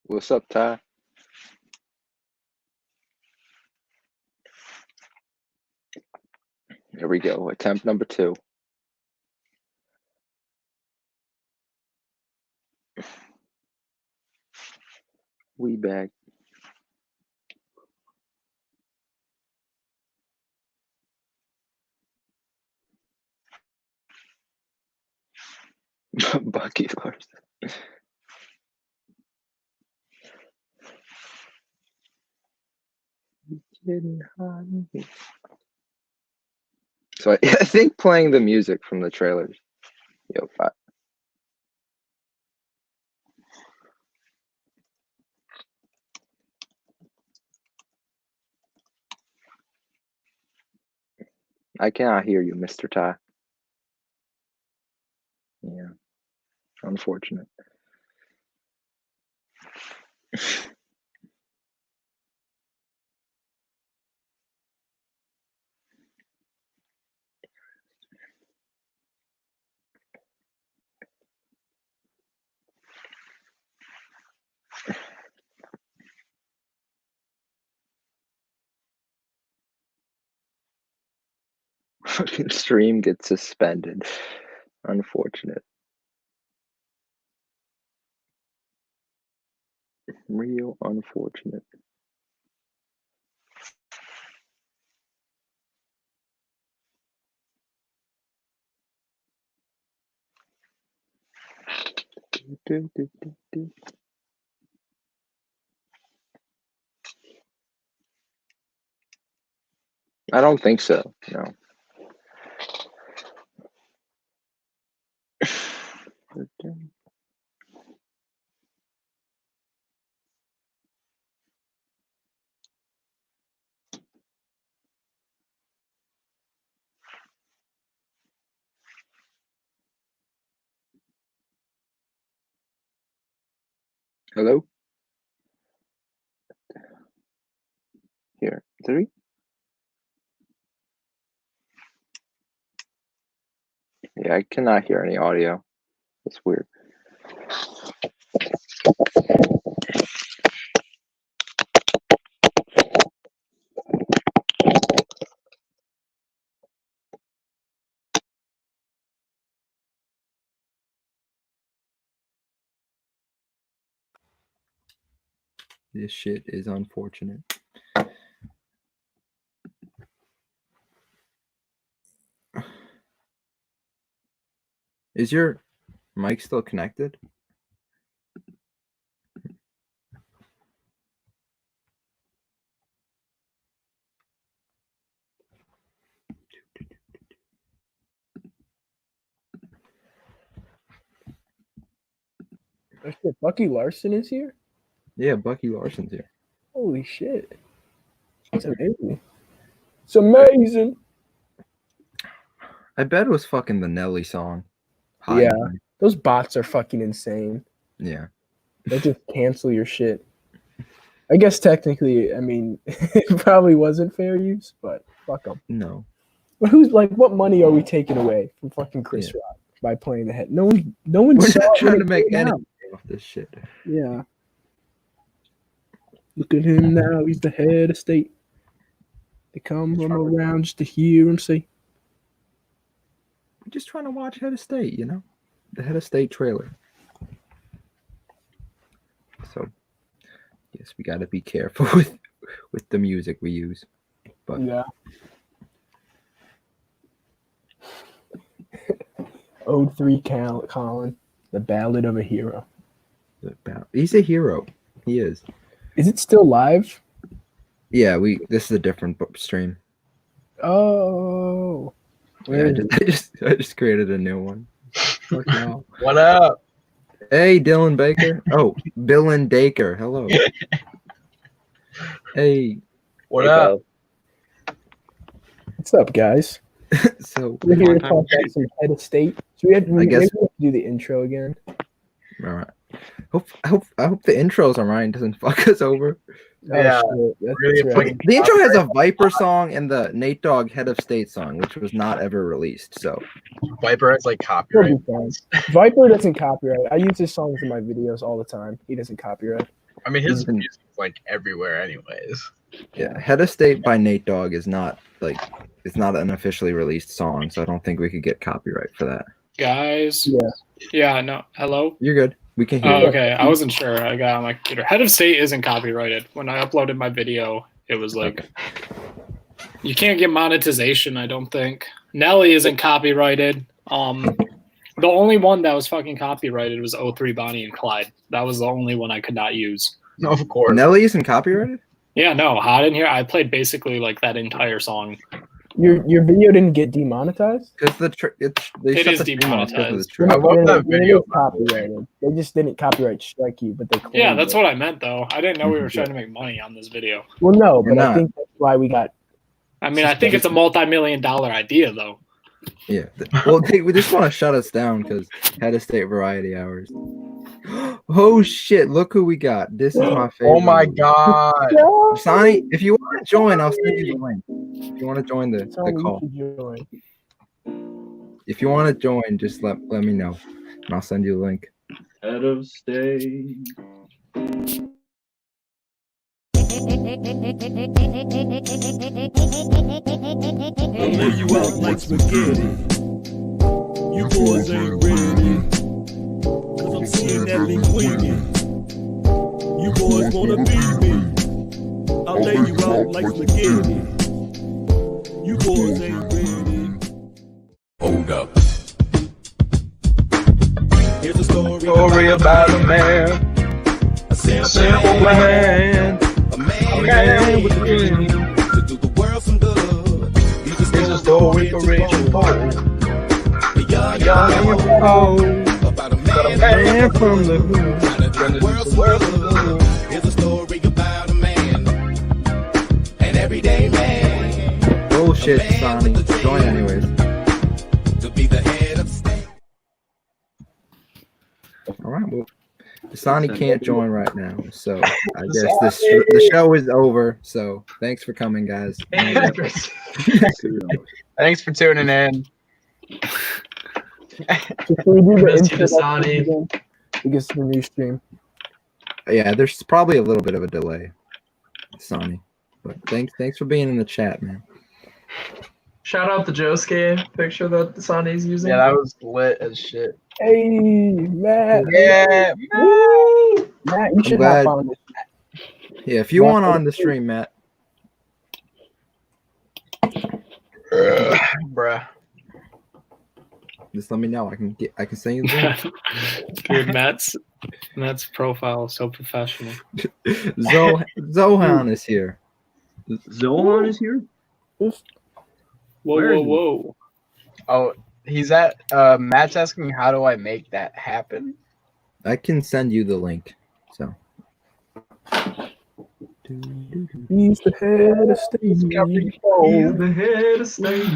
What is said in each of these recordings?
What's up, Ty? Here we go. Attempt number 2. We back. Bucky Larson. Getting hot. So I think playing the music from the trailers. Yo, I cannot hear you, Mr. Ty. Yeah, unfortunate. Fucking stream gets suspended. Unfortunate. Real unfortunate. I don't think so. No. Hello? Here. 3? Yeah, I cannot hear any audio. It's weird. This shit is unfortunate. Is your mic still connected? Oh shit, Bucky Larson is here? Yeah, Bucky Larson's here. Holy shit. That's amazing. It's amazing. I bet it was fucking the Nelly song. Yeah, those bots are fucking insane. Yeah. They just cancel your shit. I guess technically, I mean, it probably wasn't fair use, but fuck them. No. But who's like, what money are we taking away from fucking Chris Rock by playing the head? No one We're saw not it trying when to it make came any out. off this shit. Yeah. Look at him now. He's the head of state. They come from around just to hear him say. We're just trying to watch Head of State, you know? The Head of State trailer. So, yes, we got to be careful with the music we use. But yeah. Ode 3 Colin, the Ballad of a Hero. He's a hero. He is. Is it still live? Yeah, this is a different stream. Oh. Yeah, I just created a new one. Fuck no. What up? Hey, Dylan Baker. Oh, Bill and Daker. Hello. Hey. What up? What's up, guys? So we're here to talk about some Head of State. So we have to do the intro again. All right. I hope the intros on Ryan doesn't fuck us over. Yeah, really right. The intro has a Viper song and the Nate Dogg Head of State song, which was not ever released. So Viper has like copyright. Viper doesn't copyright. I use his songs in my videos all the time. He doesn't copyright. I mean, his been- music's like everywhere, anyways. Yeah, Head of State by Nate Dogg is not like it's not an officially released song, so I don't think we could get copyright for that. Guys. Yeah. Yeah, no. Hello? You're good. We can hear Oh, you. okay. I wasn't sure. I got on my computer. Head of State isn't copyrighted. When I uploaded my video, it was like, you can't get monetization, I don't think. Nelly isn't copyrighted. The only one that was fucking copyrighted was 03 Bonnie and Clyde. That was the only one I could not use. No, of course. Nelly isn't copyrighted? Yeah, no, Hot in Here. I played basically like that entire song. Your video didn't get demonetized? Because they It shut is the stream off because of the demonetized. track. I love Then that it- then it video. is copyrighted. They just didn't copyright strike you, but they claimed Yeah, that's it. what I meant though. I didn't know we were Mhm. trying to make money on this video. Well, no, You're but I not. think that's why we got. I mean, I think it's a multi-million-dollar idea though. Yeah. Well, we just want to shut us down because Head of State Variety Hours. Oh shit! Look who we got. This is my favorite. Oh my god. Sonny, if you want to join, I'll send you the link. If you want to join the Tell me call. you should join. If you want to join, just let me know, and I'll send you the link. Head of state. I'll lay you out like spaghetti. You boys ain't ready. Cause I'm seeing that linguini. You boys wanna beat me. I'll lay you out like spaghetti. You boys ain't ready. Hold up. Here's a Story about a man. a Simple man. A man, A man with a dream. to do the world some good. Here's a story for rich and poor. Young and old. about a Got a man, man from the hood. trying to do the world some good. Here's a story about a man, an everyday man, Bullshit, Sonny. Join anyways. to be the head of state. All right. Well, Sonny can't join right now, so I guess the show is over. So thanks for coming, guys. Thanks for tuning in. So can we do the Miss you, introduction Dasani. again? Because the new stream. Yeah, there's probably a little bit of a delay, Sonny. But thanks for being in the chat, man. Shout out the Josuke picture that Sonny's using. Yeah, that was lit as shit. Hey, Matt. Yeah. Matt, you should glad- hop on this. Yeah, if you want on the stream, Matt. Bruh. Just let me know. I can send you the link. Dude, Matt's profile is so professional. Zohan is here. Zohan is here? Whoa, Where whoa, is he? whoa. Oh, he's at Matt's asking how do I make that happen? I can send you the link. So He's the head of state. He's the head of state.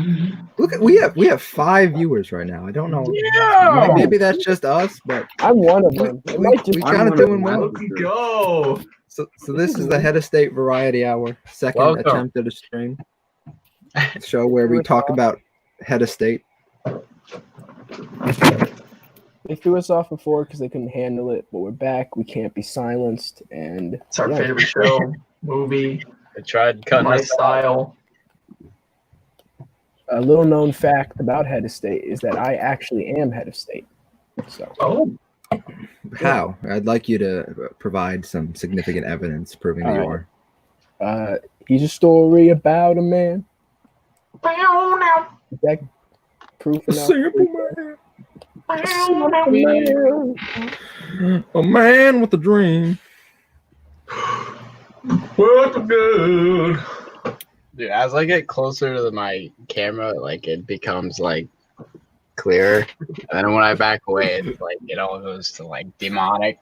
look at we have 5 viewers right now. I don't know. Yeah. Maybe that's just us, but I'm one of them. It might just we be kind of one of doing them. well. Let's go. So this is the Head of State Variety Hour, second Welcome. attempt at a stream show where we talk about Head of State. They threw us off before because they couldn't handle it, but we're back. We can't be silenced, and It's our yeah. favorite show, movie, I tried cutting us off. lifestyle. A little known fact about head of state is that I actually am head of state. So Oh, How? I'd like you to provide some significant evidence proving that you All are. he's a story about a man. Is that proof enough? man. A man with a dream. what the good? Dude, as I get closer to my camera, like it becomes like clearer. And then when I back away, it's like it all goes to like demonic.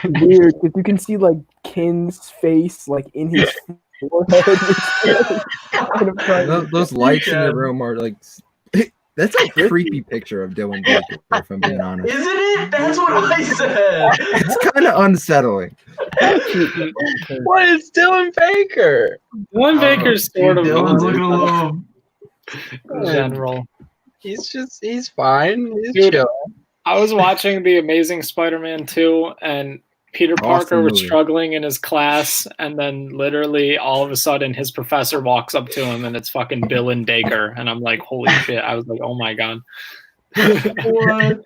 Weird, because you can see like Kin's face like in his forehead. It's kind of funny. Those lights in your room are like. That's a creepy picture of Dylan Baker, if I'm being honest. Isn't it? That's what I said. It's kind of unsettling. What is Dylan Baker? Dylan Baker's sort of Dylan's looking a little. in general. He's fine. He's Dude. chill. I was watching The Amazing Spider-Man 2, and Peter Awesome Parker was movie. struggling in his class, and then literally all of a sudden his professor walks up to him, and it's fucking Bill and Baker, and I'm like, holy shit! I was like, oh my god. What?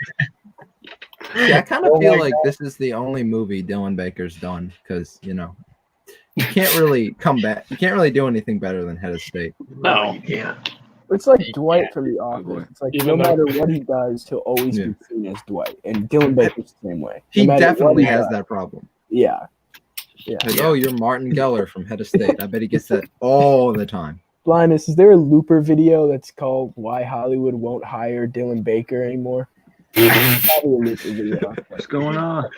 Yeah, I kind of Oh feel my like this is the only movie Dylan Baker's done because you can't really come back. You can't really do anything better than Head of State. No. You can't. It's like Dwight from The Office. It's like Even no though- matter what he does, he'll always Yeah. be seen as Dwight. And Dylan Baker's the same way. He No matter definitely what he has does. that problem. Yeah. Yeah. Like, oh, you're Martin Geller from Head of State. I bet he gets that all the time. Linus, is there a Looper video that's called "Why Hollywood Won't Hire Dylan Baker Anymore"? Probably a Looper video. What's going on?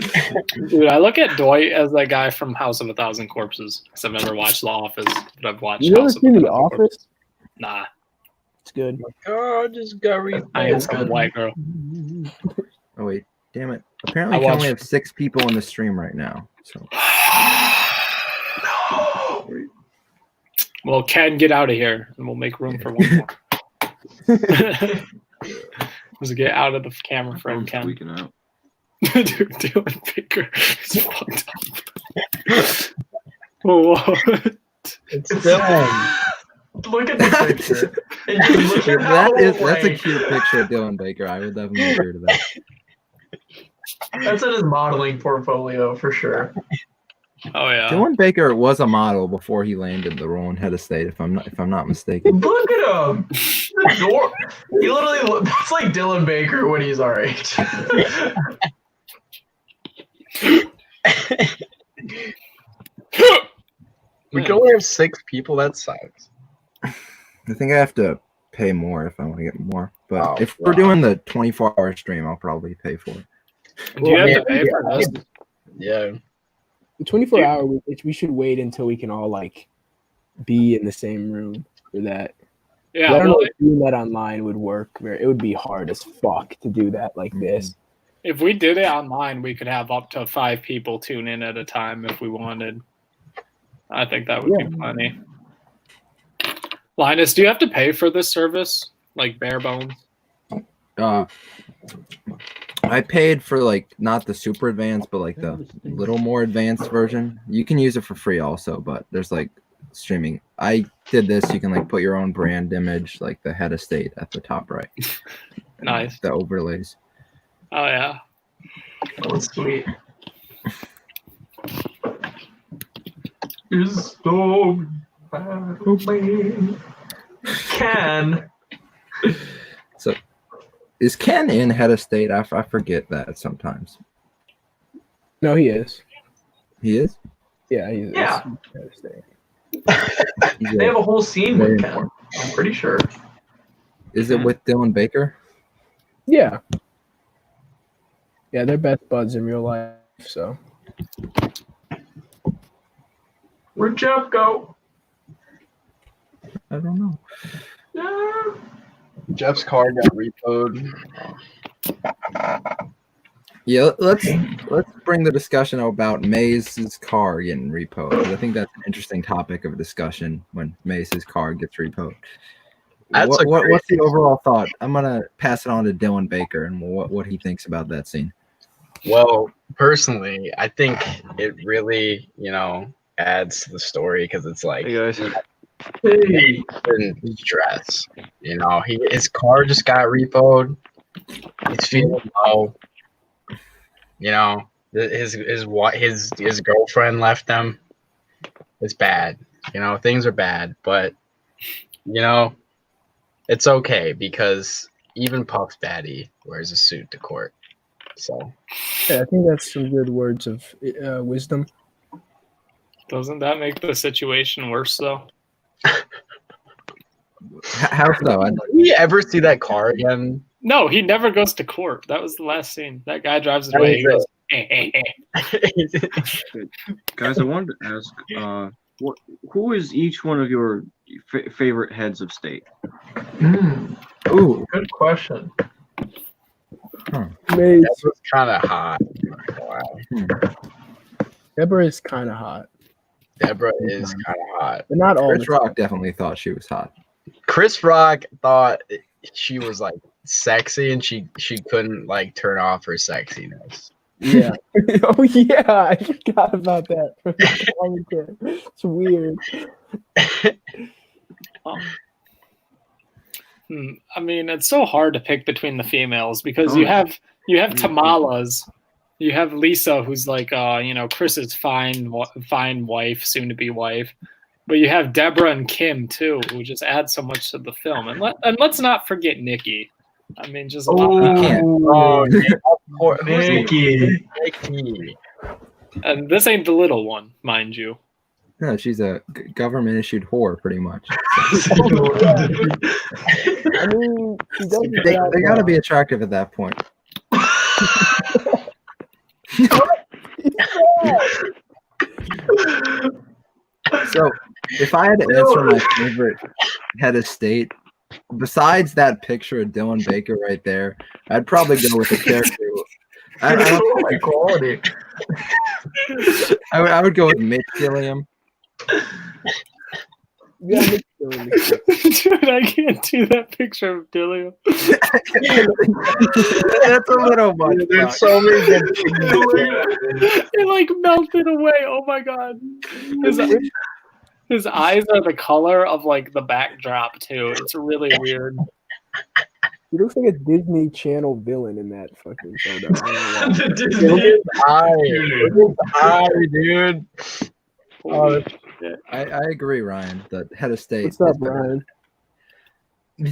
Dude, I look at Dwight as that guy from House of a Thousand Corpses. Because I've never watched The Office, but I've watched You ever House of seen a The Thousand Corpses. Office? Nah, It's good. Oh, just got I am It's some good. white girl. Oh wait, damn it! Apparently, I we can only watched- have 6 people in the stream right now. So Well, Ken, get out of here, and we'll make room for one more. Just get out of the camera frame, I'm Ken. tweaking out. Dude, Dylan Baker is fucked up. Whoa. It's Dylan. Look at the picture. And you look at how, that's a like, cute picture of Dylan Baker. I would definitely agree to that. That's in his modeling portfolio for sure. Oh yeah. Dylan Baker was a model before he landed the role in Head of State, if I'm not mistaken. Look at him. The door. He literally that's like Dylan Baker when he's our age. We can only have 6 people. That sucks. I think I have to pay more if I want to get more. But Oh, if we're wow. doing the 24-hour stream, I'll probably pay for it. Do you have Yeah, to pay for this? Yeah. The 24-hour, we should wait until we can all like be in the same room for that. Yeah, I don't know well, if doing that online would work. It would be hard as fuck to do that like this. if we did it online, we could have up to 5 people tune in at a time if we wanted. I think that would be plenty. Linus, do you have to pay for this service? Like bare bones? I paid for like not the super advanced, but like the little more advanced version. You can use it for free also, but there's like streaming. I did this. You can like put your own brand image, like the Head of State at the top right. Nice. The overlays. Oh yeah. Oh, sweet. Is so badly. Ken. So is Ken in Head of State? I forget that sometimes. No, he is. He is? Yeah, he's. Yeah. He's They have a whole scene Very with Ken. I'm pretty sure. Is it with Dylan Baker? Yeah. Yeah, they're best buds in real life. So Where'd Jeff go? I don't know. Yeah. Jeff's car got repoed. Yeah, let's bring the discussion about Maze's car getting repoed. 'Cause I think that's an interesting topic of discussion when Maze's car gets repoed. That's a great- What's the overall thought? I'm gonna pass it on to Dylan Baker and what he thinks about that scene. Well, personally, I think it really, adds to the story because it's like Hey guys. Hey. in stress. His car just got repoed. He's feeling low. His girlfriend left him. It's bad. Things are bad, but it's okay because even Puff Daddy wears a suit to court. So yeah, I think that's some good words of wisdom. Doesn't that make the situation worse though? How so? Did we ever see that car again? No, he never goes to court. That was the last scene. That guy drives his way. He goes, Guys, I wanted to ask, who is each one of your favorite heads of state? Ooh, Good question. Maze, That was kind of hot. Wow. Deborah is kind of hot, Deborah is kind of hot. but not all. Chris the time. Rock definitely thought she was hot. Chris Rock thought she was like sexy and she couldn't like turn off her sexiness. Yeah. Oh yeah, I forgot about that. From the commentary. It's weird. I mean, it's so hard to pick between the females because you have Tamala's, you have Lisa, who's like Chris's fine wife, soon to be wife, but you have Deborah and Kim too, who just add so much to the film, and let's not forget Nikki. I mean, just a lot. Oh, Nikki. Nikki. And this ain't the little one, mind you. No, she's a government issued whore, pretty much. I mean, she doesn't They get out got to well. be attractive at that point. So, if I had to answer my favorite head of state, besides that picture of Dylan Baker right there, I'd probably go with a character. I don't like quality. I would go with Mitch Gilliam. Yeah, Nick's doing it. Dude, I can't do that picture of Dillian. That's a little much. There's so many good It like melted away. Oh my god. His eyes are the color of like the backdrop too. It's really weird. He looks like a Disney Channel villain in that fucking photo. I don't know why. The Disney- Look at his eye, dude. Oh, I agree, Ryan. The head of state. What's up, is better. Ryan? The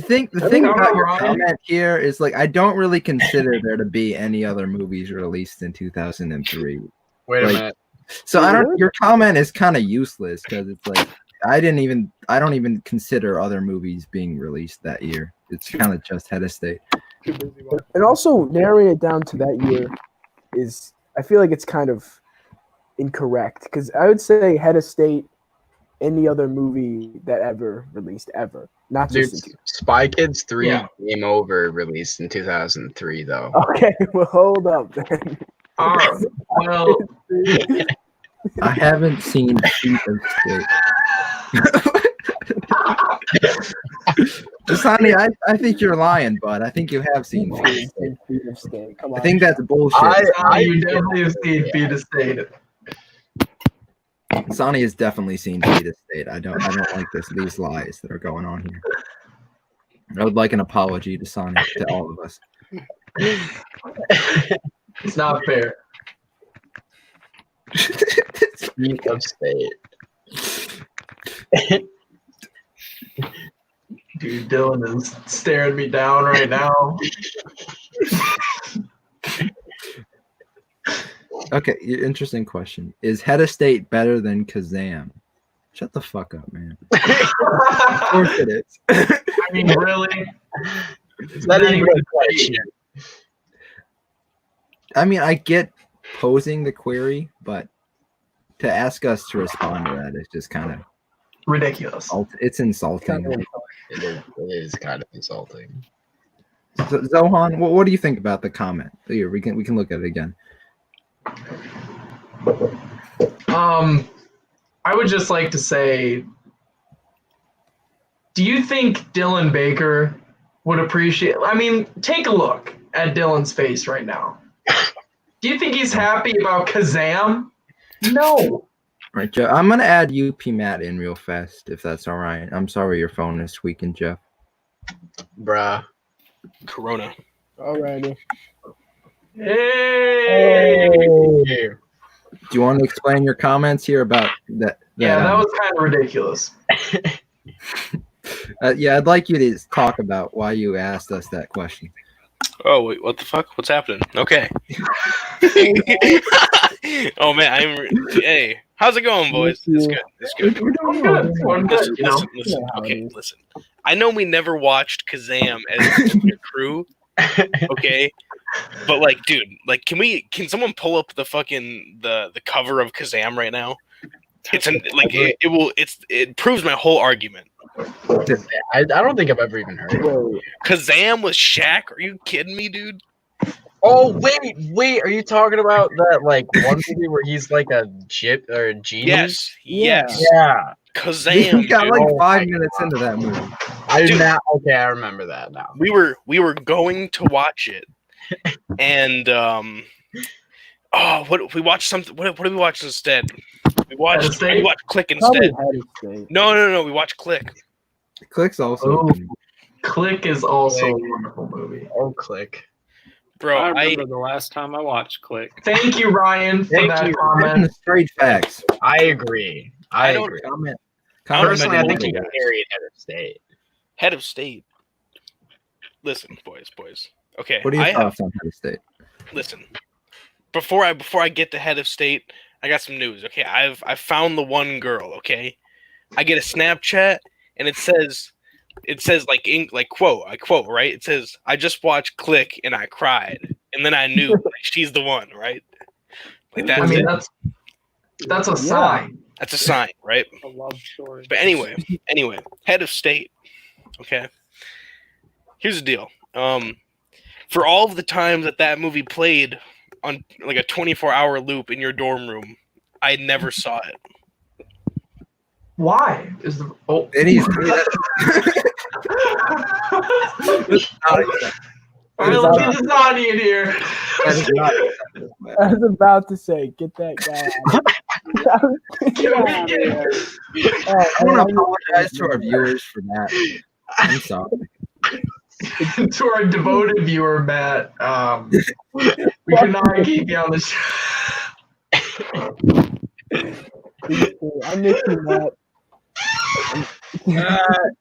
thing about your comment here is like I don't really consider there to be any other movies released in 2003. wait a Like, minute. So I don't. Your comment is kind of useless because it's like I don't even consider other movies being released that year. It's kind of just head of state. And also narrowing it down to that year is, I feel like it's kind of incorrect because I would say head of state, any other movie that ever released ever, not Dude, just in Spy Kids 3 Yeah. Game Over released in 2003, though. Okay, well hold up then. Well, I haven't seen Feet of State. Sonny, I think you're lying, bud. I think you have seen Feet of State. Come on. I think that's bullshit. you definitely have seen Feet of State. Sonny has definitely seen Feet of State. I don't like these lies that are going on here. I would like an apology to Sonny, to all of us. It's not fair. Feet of State. Dude, Dylan is staring me down right now. Okay, interesting question. Is Head of State better than Kazam? Shut the fuck up, man. Of course it is. I mean, really? Is that even a question? I mean, I get posing the query, but to ask us to respond to that is just kind of Ridiculous. it's insulting. It is kind of insulting. Zohan, what do you think about the comment? Here, we can look at it again. I would just like to say, do you think Dylan Baker would appreciate? I mean, take a look at Dylan's face right now. Do you think he's happy about Kazam? No. Right, Jeff. I'm gonna add UP Matt in real fast, if that's all right. I'm sorry your phone is squeaking, Jeff. Bruh. Corona. Alrighty. Hey. Do you want to explain your comments here about that? Yeah, that was kind of ridiculous. Yeah, I'd like you to talk about why you asked us that question. Oh wait, what the fuck? What's happening? Okay. Oh man, hey, how's it going, boys? It's good. It's good. We're doing good. We're good, you know? Listen. Okay, listen. I know we never watched Kazam as a crew. Okay. But like, dude, like, can someone pull up the fucking the cover of Kazam right now? It's it proves my whole argument. I don't think I've ever even heard of it. Kazam with Shaq? Are you kidding me, dude? Oh wait, are you talking about that like one movie where he's like a genie? Yes. Yeah. Kazam. We got dude. like 5 minutes into that movie. I Dude. Okay, I remember that now. We were going to watch it, and Oh, what we watched something. What did we watch instead? We Head of watched State? Click Probably instead. Head of State. No. We watched Click. Click's also. Oh. Click is also a wonderful movie. Oh, Click. Bro, I remember the last time I watched Click. Thank you, Ryan, for Thank that you. comment. Straight facts. I agree. I don't- agree. Comment. Personally, I in think the you can comments. carry it Head of State. Head of State. Listen, boys. Okay. What are your I have thoughts on Head of State? listen. Before I get to Head of State, I got some news. Okay, I found the one girl. Okay, I get a Snapchat and it says quote, I quote, right? It says, "I just watched Click and I cried, and then I knew like, she's the one." Right? Like that's I mean, it. that's a sign. That's a sign, right? A love story. But anyway, Head of State. Okay. Here's the deal. For all of the times that movie played on like a 24-hour loop in your dorm room, I never saw it. Why is the And he's All right, let's get Zani in here. that is not I was about to say, get that guy out. Get out of here. I want to apologize to our viewers for that. I'm sorry. To our devoted viewer, Matt, we cannot keep you on the show. I miss you, Matt.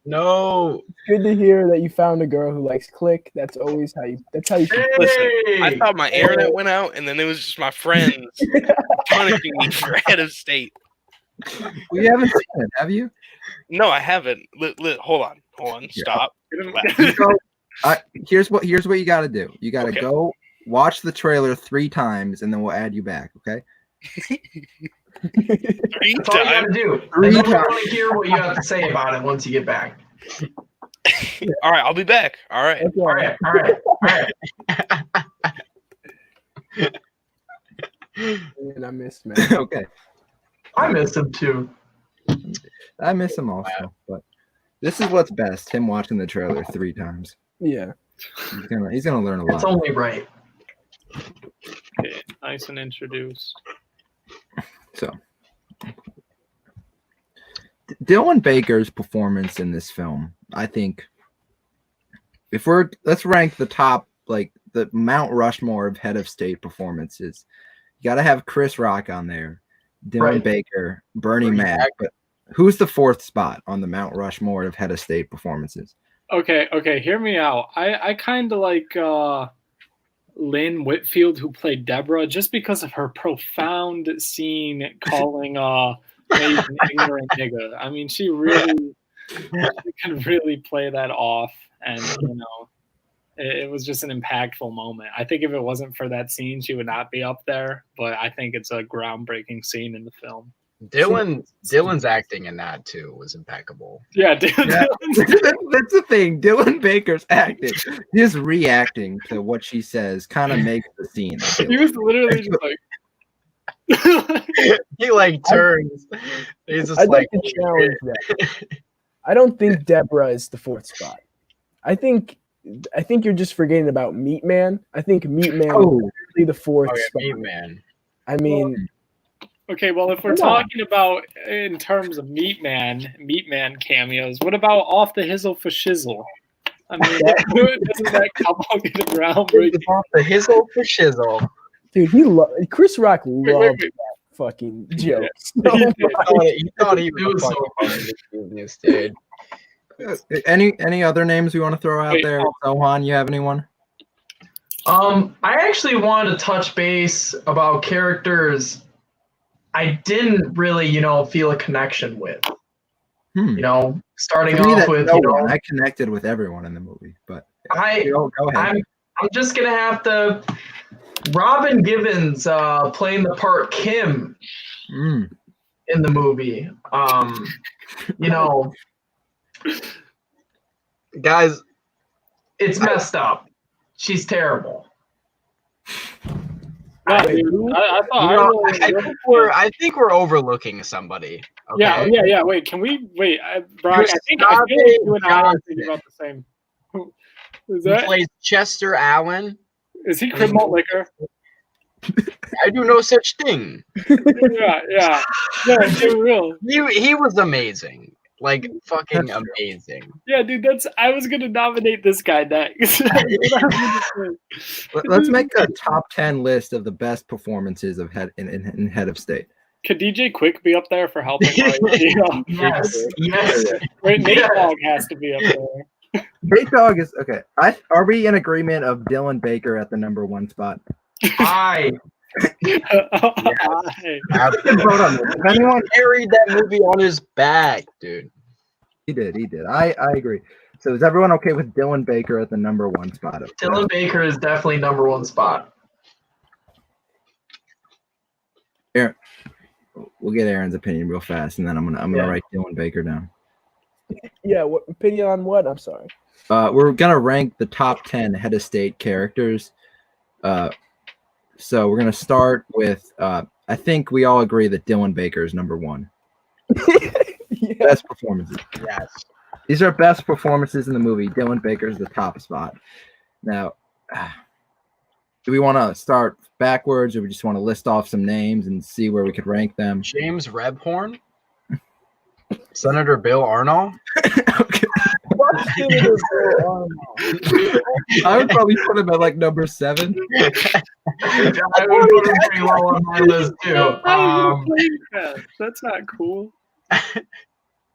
No. It's good to hear that you found a girl who likes Click. That's always how you. That's how you. Listen, I Hey! thought my internet went out, and then it was just my friends punishing me for Head of State. We haven't seen it, have you? No, I haven't. Hold on, stop. You go- here's what you got to do. You got to Okay. go watch the trailer 3 times, and then we'll add you back. Okay? 3 That's all you times. gotta do. Three And then we times. want to hear what you have to say about it once you get back. All right, I'll be back. All right. Okay. All right, all right, all right. And I miss Matt. Okay. I miss him too. I miss him also, but this is what's best: him watching the trailer 3 times. Yeah. He's gonna learn a It's lot. only right. Okay, nice and introduced. So, Dylan Baker's performance in this film, I think, let's rank the top, like the Mount Rushmore of Head of State performances. You got to have Chris Rock on there, Dylan Right. Baker, Bernie Mac. But who's the 4th spot on the Mount Rushmore of Head of State performances? Okay, hear me out. I kind of like Lynn Whitfield, who played Deborah, just because of her profound scene calling Maeve an ignorant nigga. I mean, she can really play that off, and it was just an impactful moment. I think if it wasn't for that scene, she would not be up there. But I think it's a groundbreaking scene in the film. Dylan's acting in that too was impeccable. Yeah, dude. Yeah. That's the thing. Dylan Baker's acting, his reacting to what she says, kind of makes the scene. I feel He like. was literally just like. He like turns. He's just I'd like, like to challenge that. I don't think Deborah is the 4th spot. I think you're just forgetting about Meat Man. I think Meat Man is really the 4th oh spot. yeah, man. I mean, Okay, well, if we're Come on. talking about in terms of Meat Man cameos, what about Off the Hizzle for Shizzle? I mean, doesn't that couple get a groundbreaking? Off the hizzle for shizzle. dude, Chris Rock wait, loved wait. that fucking joke. He So did. much. He thought he It was was fucking so part of this genius, dude. Any other names we want to throw out Wait, there? Sohan, you have anyone? I actually wanted to touch base about characters I didn't really, feel a connection with. Starting For me, off that's with, no one. I connected with everyone in the movie, but go ahead. I'm just gonna have to. Robin Givens playing the part Kim Mm. in the movie. Guys, It's messed up. She's terrible. No, dude, I thought I think we're overlooking somebody. Okay? Yeah. Wait, can we wait? Brock, I feel like you and I are thinking about the same. Is He plays Chester Allen. is he Crip Malt Liquor? I do no such thing. Yeah. No, for real. He was amazing. Like fucking amazing. Yeah, dude, I was gonna nominate this guy next. Let's make a top 10 list of the best performances of in Head of State. Could DJ Quick be up there for helping? Yes. Yes. Wait, Nate Yeah. Dogg has to be up there. Nate Dogg is okay. Are we in agreement of Dylan Baker at the number 1 spot? I. Hey. Vote on this. If anyone, Carried that movie on his back, dude. he did. I agree. So is everyone okay with Dylan Baker at the number 1 spot? Dylan Baker is definitely number 1 spot. Aaron, we'll get Aaron's opinion real fast, and then I'm gonna write Dylan Baker down. Yeah, what opinion on what? I'm sorry. We're gonna rank the top 10 Head of State characters. So we're gonna start with. I think we all agree that Dylan Baker is number 1. Yeah. Best performances. Yes. These are best performances in the movie. Dylan Baker is the top spot. Now, do we want to start backwards, or we just want to list off some names and see where we could rank them? James Rebhorn, Senator Bill Arnold. Okay. I would probably put him at like number 7. I would put him pretty low on my list too. That's not cool.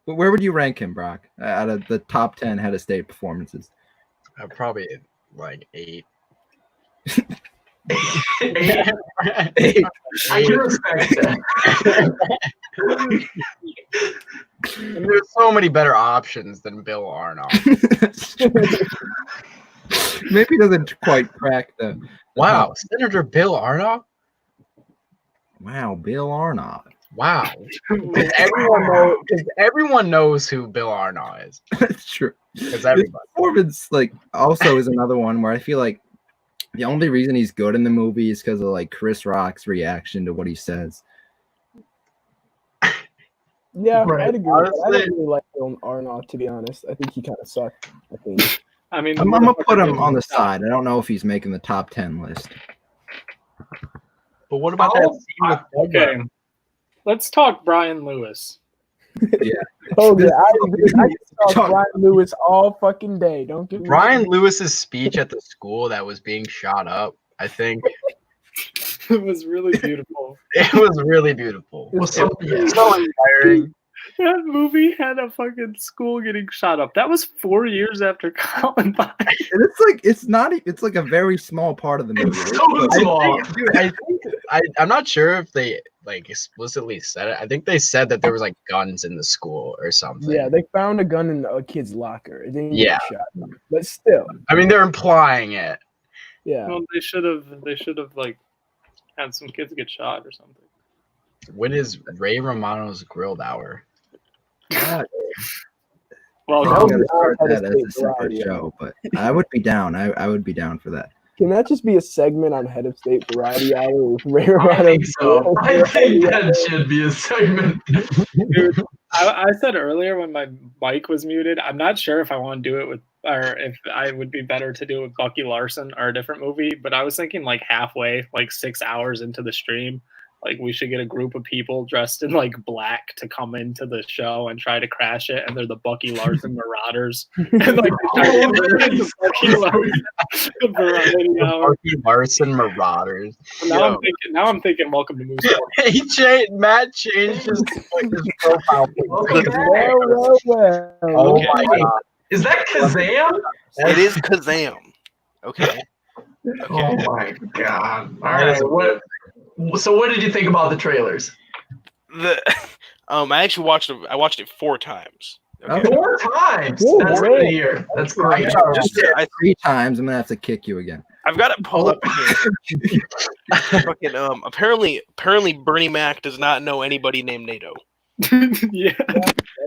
Where would you rank him, Brock, out of the top 10 Head of State performances? Probably like 8. 8. 8. I can respect that. And there's so many better options than Bill Arnold. Maybe he doesn't quite crack the. Wow, Senator Bill Arnold. Wow, Bill Arnold. Wow, everyone knows who Bill Arnold is. That's true. Because His everybody. performance, like, also is another one where I feel like the only reason he's good in the movie is because of like Chris Rock's reaction to what he says. Yeah, Right. I'd agree. Honestly- I don't really like Bill Arnold, to be honest. I think he kind of sucked. I think. I mean, I'm gonna put him on the side. I don't know if he's making the top 10 list. But what about Oh, that scene with Okay, let's talk Brian Lewis. Oh yeah, I agree. I can talk Brian Lewis all fucking day. Don't get me Brian wrong. Lewis's speech at the school that was being shot up? I think It was really beautiful. it was really beautiful. Well, so- It was so inspiring. That movie had a fucking school getting shot up. That was 4 years after Columbine. And it's like a very small part of the movie. It's so small. I'm not sure if they like explicitly said it. I think they said that there was like guns in the school or something. Yeah, they found a gun in a kid's locker. It didn't Yeah. get shot, but still, I mean, they're implying it. yeah. Well, they should have like had some kids get shot or something. When is Ray Romano's grilled hour? God, Well, That I'm would gonna be start our that as a Head of State separate variety. show, but I would be down. I would be down for that. Can that just be a segment on Head of State Variety Hour with Ray I Romano? think so. I think that should be a segment. dude, I said earlier when my mic was muted, I'm not sure if I want to do it with, or if I would be better to do it with Bucky Larson or a different movie. But I was thinking like halfway, like 6 hours into the stream, like we should get a group of people dressed in like black to come into the show and try to crash it, and they're the Bucky Larson Marauders. And like they try to get into Bucky Larson Variety Hour. Bucky Larson Marauders. Now I'm thinking Welcome to Moose. Matt changed his profile picture. Well. Oh Okay. my god. Is that Kazam? It is Kazam. Okay. Oh my god! All right, So what did you think about the trailers? I actually watched it. I watched it 4 times. Okay. 4 times. Whoa, That's great. good to hear. That's great. I 3 times, I'm gonna have to kick you again. I've got it pulled up here. Fucking, apparently Bernie Mac does not know anybody named NATO. Yeah.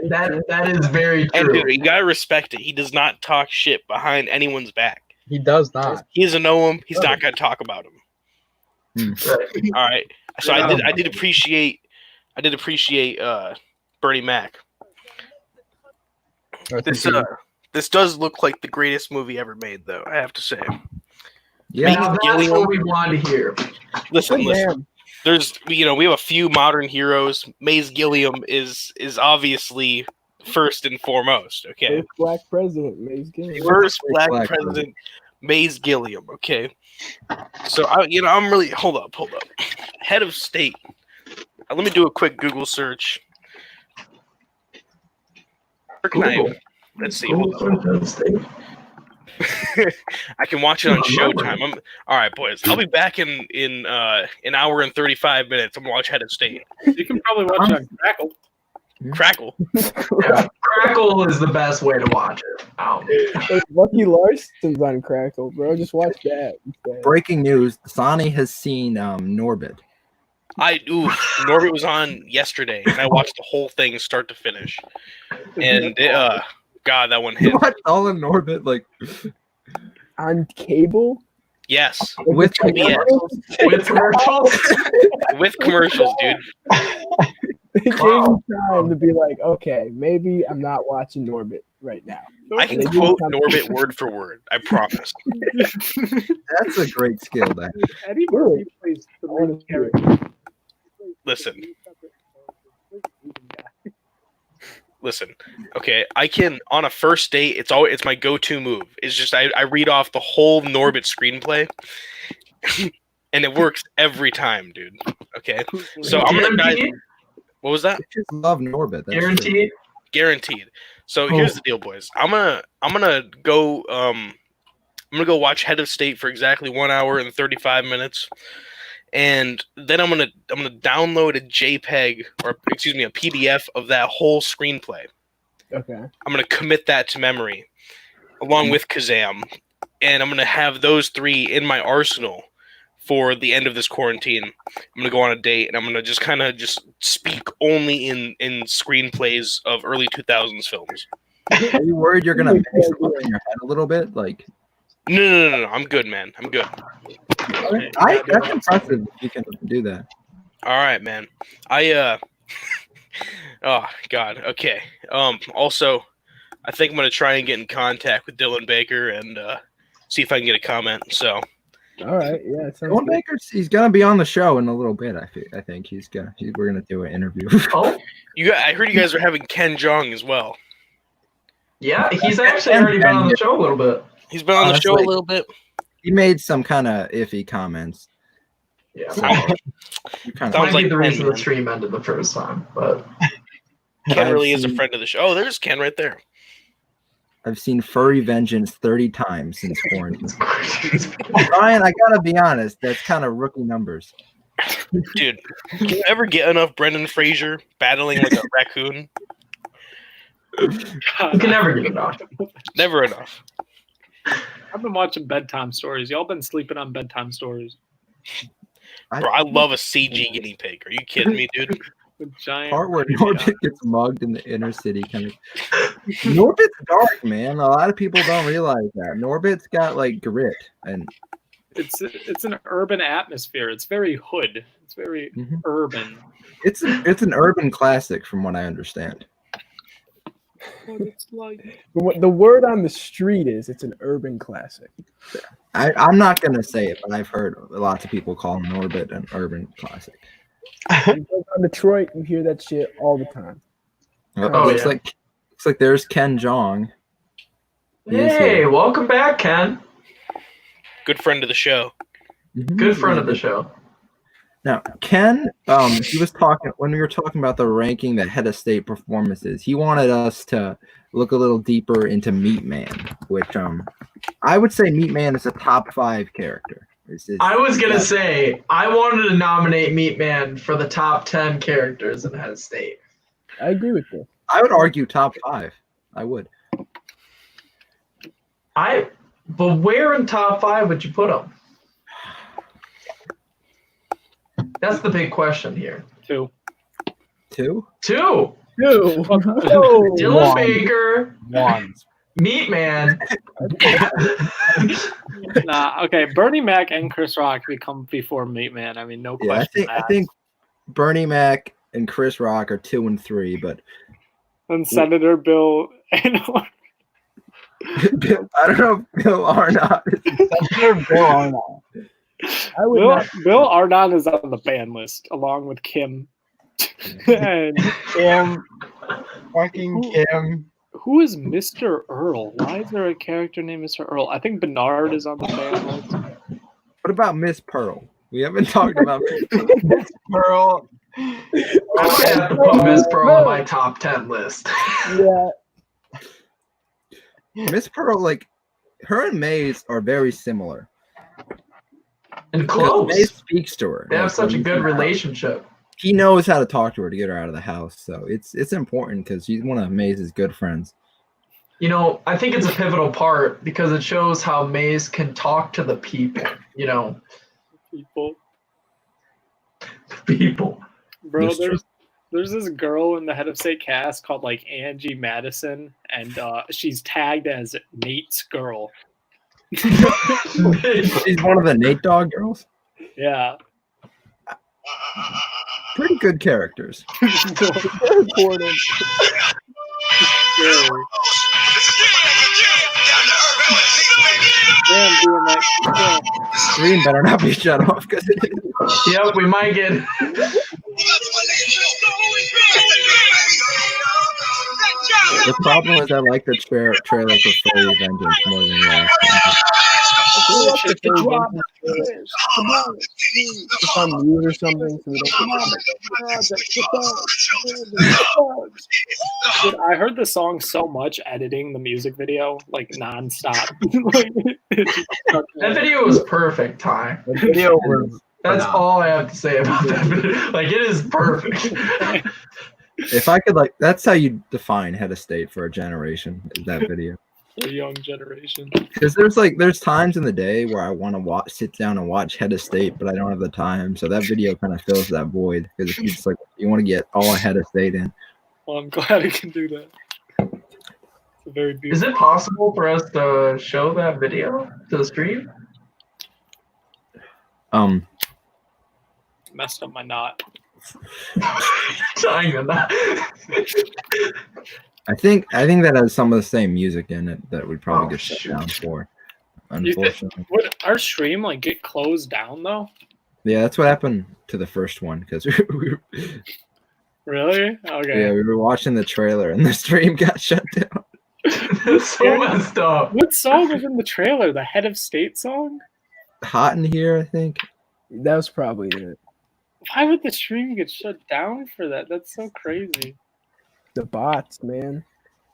That is very And true. dude, you gotta respect it. He does not talk shit behind anyone's back. He does not. He doesn't know him. He's not gonna talk about him. Right. All right. So I did appreciate Bernie Mac. This does look like the greatest movie ever made, though. I have to say. Yeah, Now that's what we want to hear. Listen. Damn. There's we have a few modern heroes. Maze Gilliam is obviously first and foremost. Okay, First black president, Maze Gilliam. first black Black president, Maze Gilliam. Okay, so I'm really hold up. Head of state. Let me do a quick Google search. Where can Google. Let's see. Hold up. I can watch it on Showtime. All right, boys. I'll be back in an hour and 35 minutes. I'm gonna watch Head of State. You can probably watch it on Crackle. Crackle. Yeah, Crackle is the best way to watch it. Hey, Lucky Larson's on Crackle, bro. Just watch that instead. breaking news: Sonny has seen Norbit. Norbit was on yesterday, and I watched the whole thing start to finish. And God, that one hit. You watched all of Norbit like On cable? Yes, with PBS. With commercials. With commercials, dude. They gave me time to be like, okay, maybe I'm not watching Norbit right now. I can quote Norbit word for word. I promise. That's a great skill. That Eddie Really? Murphy plays the I wanna main hear it. character. Listen. Okay, I can on a first date. It's my go-to move. It's just I read off the whole Norbit screenplay, and it works every time, dude. Okay, so I'm gonna guys. Guaranteed? What was that? I just love Norbit. That's Guaranteed? Guaranteed. So here's the deal, boys. I'm gonna go watch Head of State for exactly 1 hour and 35 minutes, and then I'm gonna download a JPEG or excuse me a PDF of that whole screenplay. Okay. I'm gonna commit that to memory, along with Kazam, and I'm gonna have those three in my arsenal for the end of this quarantine. I'm gonna go on a date, and I'm gonna just kind of speak only in screenplays of early 2000s films. Are you worried you're gonna mix them up in your head a little bit? Like, No. I'm good, man. I'm good. that's impressive. If you can do that. All right, man. Oh God. Okay. Also, I think I'm gonna try and get in contact with Dylan Baker and see if I can get a comment. So. All right. Yeah. It sounds Dylan good. Baker's he's gonna be on the show in a little bit. I think we're gonna do an interview. Oh, I heard you guys are having Ken Jeong as well. yeah. He's actually already been on the show a little bit. He's been on the show a Honestly, little bit. He made some kind of iffy comments. Yeah. So, you kind Sounds Might like be the Ken, reason the man. stream ended the first time, but Ken really is a seen- friend of the show. Oh, there's Ken right there. I've seen Furry Vengeance 30 times since quarantine. Ryan, I gotta be honest, that's kind of rookie numbers. Dude, can you ever get enough Brendan Fraser battling like a raccoon? you can never get it off. Never enough. I've been watching bedtime stories. Y'all been sleeping on bedtime stories. Bro, I love a CG guinea pig. Are you kidding me, dude? With giant Part where creepy Norbit eyes. gets mugged in the inner city kind of. Norbit's dark, man. A lot of people don't realize that. Norbit's got like grit and It's an urban atmosphere. It's very hood. It's very Mhm. urban. it's an urban classic from what I understand. What it's like. The word on the street is it's an urban classic. I'm not gonna say it, but I've heard lots of people call Norbit an urban classic. You go down Detroit, you hear that shit all the time. Looks yeah. like there's Ken Jeong. He is Hey, here. welcome back, Ken. Good friend of the show. Good friend of the show. Now, Ken, he was talking when we were talking about the ranking the head of state performances. He wanted us to look a little deeper into Meat Man, which I would say Meat Man is a top 5 character. I was gonna say I wanted to nominate Meat Man for the top 10 characters in Head of State. I agree with this. I would argue top 5. I would. But where in top 5 would you put him? That's the big question here. 2. 2? 2. Dylan One. Baker, One. Meat Man. Nah, okay. Bernie Mac and Chris Rock become before Meat Man. I mean, no Yeah, question. I think Bernie Mac and Chris Rock are 2 and 3, but And Senator Bill and I don't know if Bill Arnott. Censor Bill Arnott. I would Bill, not. Bill Arnott is on the ban list along with Kim. And Kim, fucking Kim. who is Mr. Earl? Why is there a character named Mr. Earl? I think Bernard is on the ban list. What about Miss Pearl? We haven't talked about Miss Pearl. I might have to put Miss Pearl on my top 10 list. Yeah. Miss Pearl. Like her and Maze are very similar. And Because close. Maze speaks to her. They have like, such a when good he's out. relationship. He knows how to talk to her to get her out of the house. So it's important because she's one of Maze's good friends. You know, I think it's a pivotal part because it shows how Maze can talk to the people. You know, People. people. Bro, That's true. there's this girl in the Head of State cast called like Angie Madison, and she's tagged as Nate's girl. She's one of the Nate Dogg girls. Yeah. Pretty good characters. They're important. Scary. Damn, DMX. Stream better not be shut off because Yep, we might get. the problem is I like the trailer for Furry Vengeance more than the last It's on mute or something, so we don't. Dude, I heard the song so much editing the music video, like nonstop. That video was perfect, Ty. The video was. That's all I have to say about that video. Like, it is perfect. If I could, like, that's how you define Head of State for a generation, is that video. For a young generation. Because there's times in the day where I want to sit down and watch Head of State, but I don't have the time. So that video kind of fills that void. Because if you just like you want to get all Head of State in. Well, I'm glad I can do that. It's a very Is beautiful. it possible for us to show that video to the stream? Messed up my knot. Tying a knot. I think that has some of the same music in it that we'd probably Oh, get shut shoot. down for. You think- Unfortunately. Would our stream like get closed down though? Yeah, that's what happened to the first one because Really? Okay. we were watching the trailer and the stream got shut down. That's so messed up. What song was in the trailer? The Head of State song? Hot in here, I think. That was probably it. Why would the stream get shut down for that? That's so crazy. The bots, man.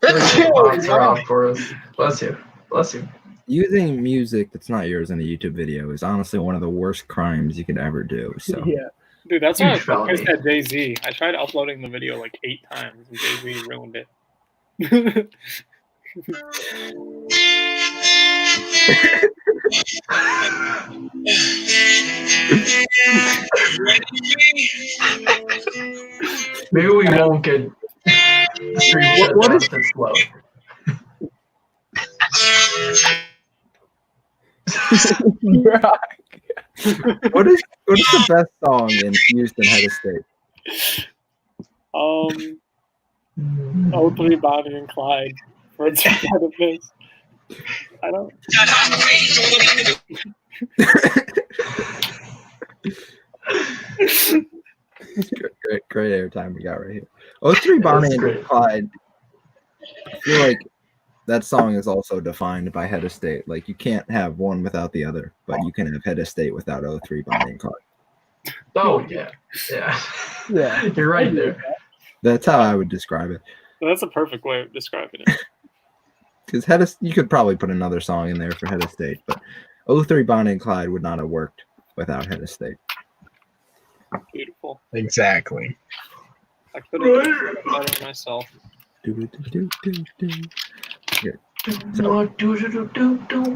Bots are off for us. Bless you. Bless you. Using music that's not yours in a YouTube video is honestly one of the worst crimes you could ever do. So Yeah. Dude, that's why I Huge was felony. pissed at Jay-Z. I tried uploading the video like 8 times and Jay-Z ruined it. Maybe we won't get the stream shut What down is- if it's slow. what is the best song used in Head of State? 03 Bonnie and Clyde. Words are kind of mixed. I don't. Great airtime we got right here. 03 Bonnie and great. Clyde. I feel like that song is also defined by Head of State. Like you can't have one without the other, but you can have Head of State without 03 Bonnie and Clyde. Oh, yeah. Yeah. Yeah. You're right there. That's how I would describe it. That's a perfect way of describing it. Because you could probably put another song in there for Head of State, but 03 Bonnie and Clyde would not have worked without Head of State. Beautiful. Exactly. I could have done it better myself. Here. Back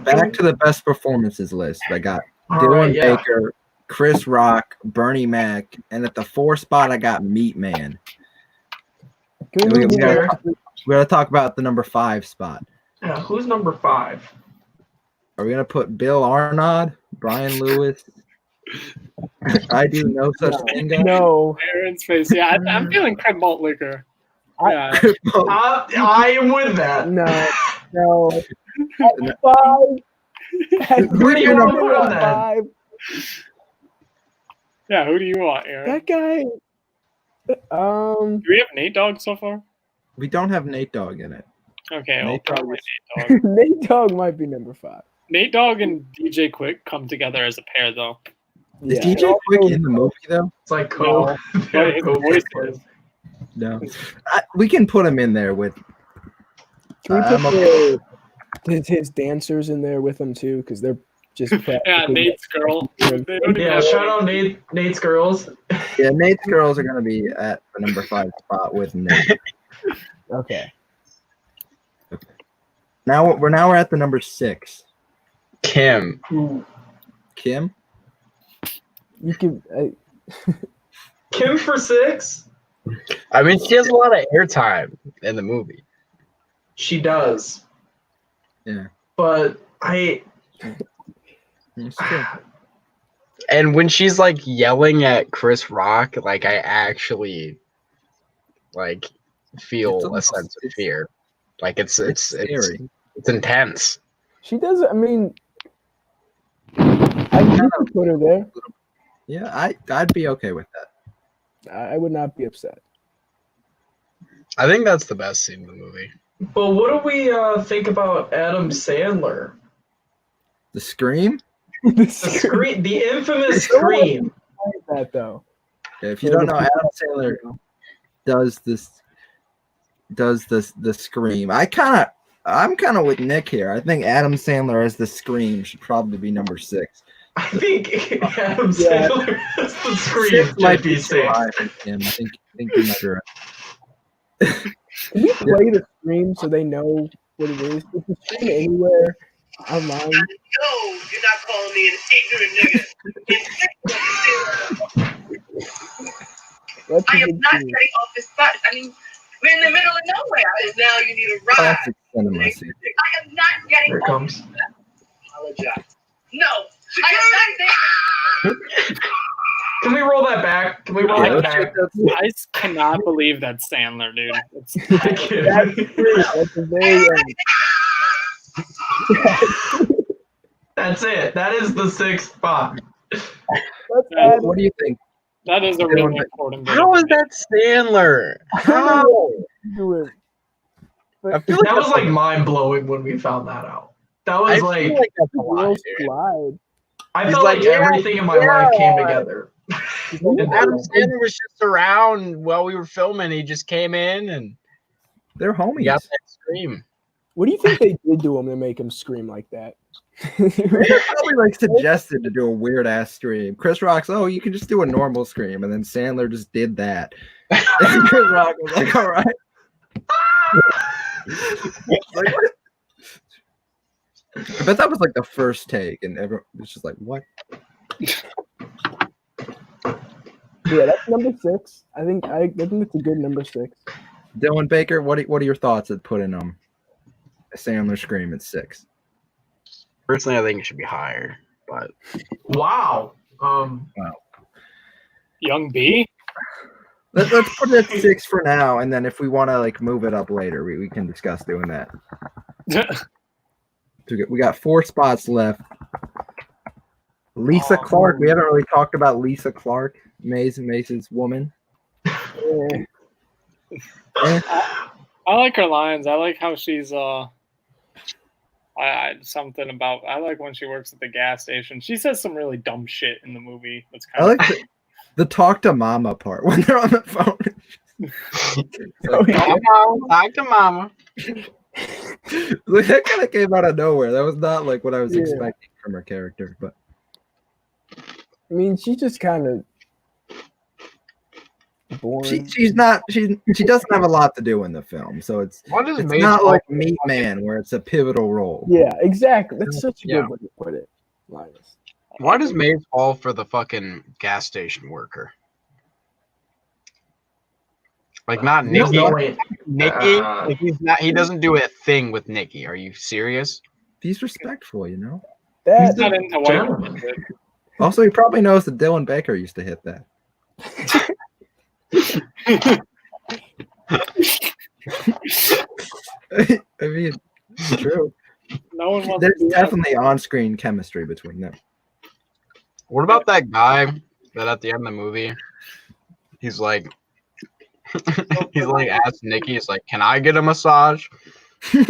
Back to the best performances list. I got All Dylan right, yeah. Baker, Chris Rock, Bernie Mac, and at the 4 spot I got Meat Man. Can we We move there. gotta talk about the number 5 spot. Yeah, who's number 5? Are we gonna put Bill Arnott, Brian Lewis? I do no such thing. Guys. No. Aaron's face. Yeah, I'm feeling crab malt liquor. Yeah. I am with that. No. No. Five. Who do you want to put on that? Five. Yeah, who do you want, Aaron? That guy. Do we have Nate Dogg so far? We don't have Nate Dogg in it. Okay, well, Nate Dogg probably is- Nate Dogg. Nate Dogg might be number 5. Nate Dogg and DJ Quick come together as a pair, though. Is Yeah. DJ Quick in the movie though? It's like No, but his voice is. No. We can put him in there with. Can we I'm put his dancers in there with him too? Because they're just Yeah, practically- Nate's girl. They don't even Yeah, have- shout out Nate's girls. Yeah, Nate's girls are gonna be at the number 5 spot with Nate. Okay. Now we're at the number 6. Kim. Kim. You can. Kim for 6. I mean, she has a lot of airtime in the movie. She does. Yeah. But It's true. And when she's like yelling at Chris Rock, like I actually like It's feel a almost- sense of fear. Like it's scary. it's intense. She does. I mean, I can put her there. Yeah, I'd be okay with that. I would not be upset. I think that's the best scene in the movie. But what do we think about Adam Sandler? The Scream. The scream, the infamous scream. That though. If you don't know, Adam Sandler does the Scream. I'm kind of with Nick here. I think Adam Sandler as the Scream should probably be number 6. I think Adam Sandler is the scream. Six might be JP too high six. for him. I think you might be right. Can we play the stream so they know what it is? If you stream anywhere online, No, you're not calling me an ignorant nigga. that's I a am good not stream. getting off this bus. I mean, we're in the middle of nowhere. And now you need a ride. Classic cinema scene. I am not getting Here it off comes. this bus. Apologize. No, I am not Can we roll that back? Can we roll Yeah, that let's back? check that. I cannot believe that's Sandler, dude. It's, That's a very That's it. That is the 6th spot. that's What do you think? that is a really important bit. How is that Sandler? How? do it. I feel like That was that's like mind blowing when we found that out. That I was feel like like that's a lie, Girls dude. Collide. I He's felt like, like yeah, everything in my life came together. Adam Sandler was just around while we were filming. He just came in and They're he homies. got that scream. What do you think they did to him to make him scream like that? They probably like suggested to do a weird ass scream. Chris Rock's, oh, you can just do a normal scream, and then Sandler just did that. And Chris Rock was like, all right. Like, what? I bet that was like the first take, and everyone was just like, what? Yeah, that's number 6. I think it's a good number 6. Dylan Baker, what are your thoughts at putting a Sandler scream at 6? Personally, I think it should be higher, but Wow. Young B? Let's put it at 6 for now, and then if we want to like move it up later, we can discuss doing that. We got 4 spots left. Lisa Clark. We haven't really talked about Lisa Clark, Mace's woman. Yeah. I like her lines. I like how she's something about. I like when she works at the gas station. She says some really dumb shit in the movie. That's I kind like the talk to mama part when they're on the phone. Oh, yeah. Talk to mama. Like, that kind of came out of nowhere. That was not like what I was Yeah. expecting from her character. But I mean, she's just kind of boring. she doesn't have a lot to do in the film, so it's What is it's Mace not Paul- like Meat Man where it's a pivotal role. Yeah, exactly. That's such a Yeah. good way to put it, Linus. Why does Mace fall for the fucking gas station worker? Like not Nikki. No, wait. Nikki. Like he's not. He doesn't do a thing with Nikki. Are you serious? He's respectful, you know. He's That not into white Gentleman. women. Also, he probably knows that Dylan Baker used to hit that. I mean, it's true. No one wants There's to do definitely on-screen chemistry between them. What about that guy that at the end of the movie, he's like, he's like asked Nikki, he's like, "Can I get a massage?" And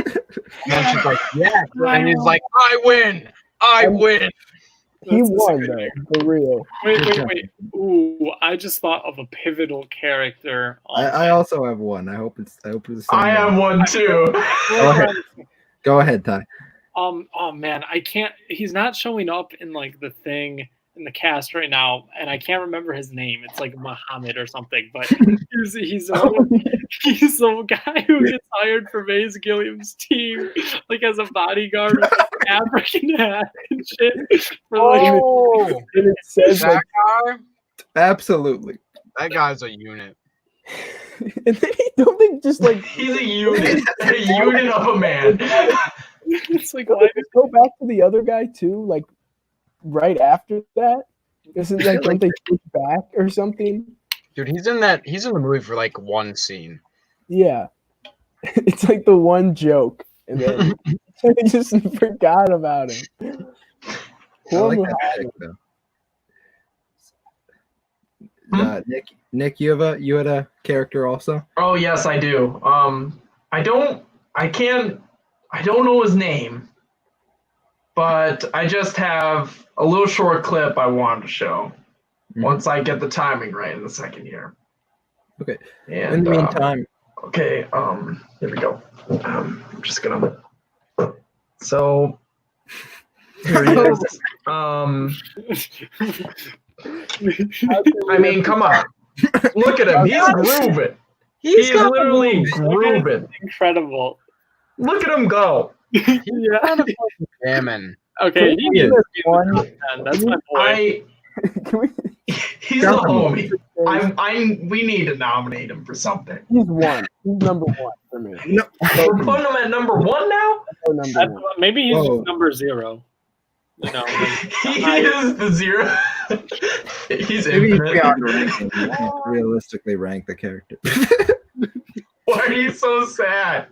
then she's like, "Yeah," and he's like, "I win, I win." He That's won disgusting. though, for real. Wait. Ooh, I just thought of a pivotal character. I also have one. I hope it's the same I have one too. Go ahead. Go ahead, Ty. Oh man, I can't. He's not showing up in like the thing in the cast right now, and I can't remember his name. It's like Muhammad or something. But he's the guy who gets hired for Maze Gilliam's team, like as a bodyguard with an African hat and shit. For like, Oh, And it says that like, guy, Absolutely. that guy's a unit. and then don't they just like He's a unit of a man. it's like don't why? they just go back to the other guy too? Like right after that, isn't like don't they push back or something? Dude, he's in the movie for like one scene. Yeah, it's like the one joke, and then I just forgot about him. I like Poor that pick, though. Nick, you had a character also? Oh yes, I do. I don't know his name, but I just have a little short clip I wanted to show. Mhm. Once I get the timing right in the second here. Okay. And In the meantime, okay, here we go. I'm just gonna. So here he is. I mean, come on. Look at him. He's grooving. He's literally grooving. Incredible. Look at him go. Yeah. Salmon. Okay, he is. one. That's my boy. Can we, He's a homie. We need to nominate him for something. he's one. He's number one for me. no, We're putting him at number one now? So number one. Maybe he's Whoa. just number 0. You know, like, He is the 0. He's maybe you infinite. can't rank him. You can't realistically rank the character. Why are you so sad?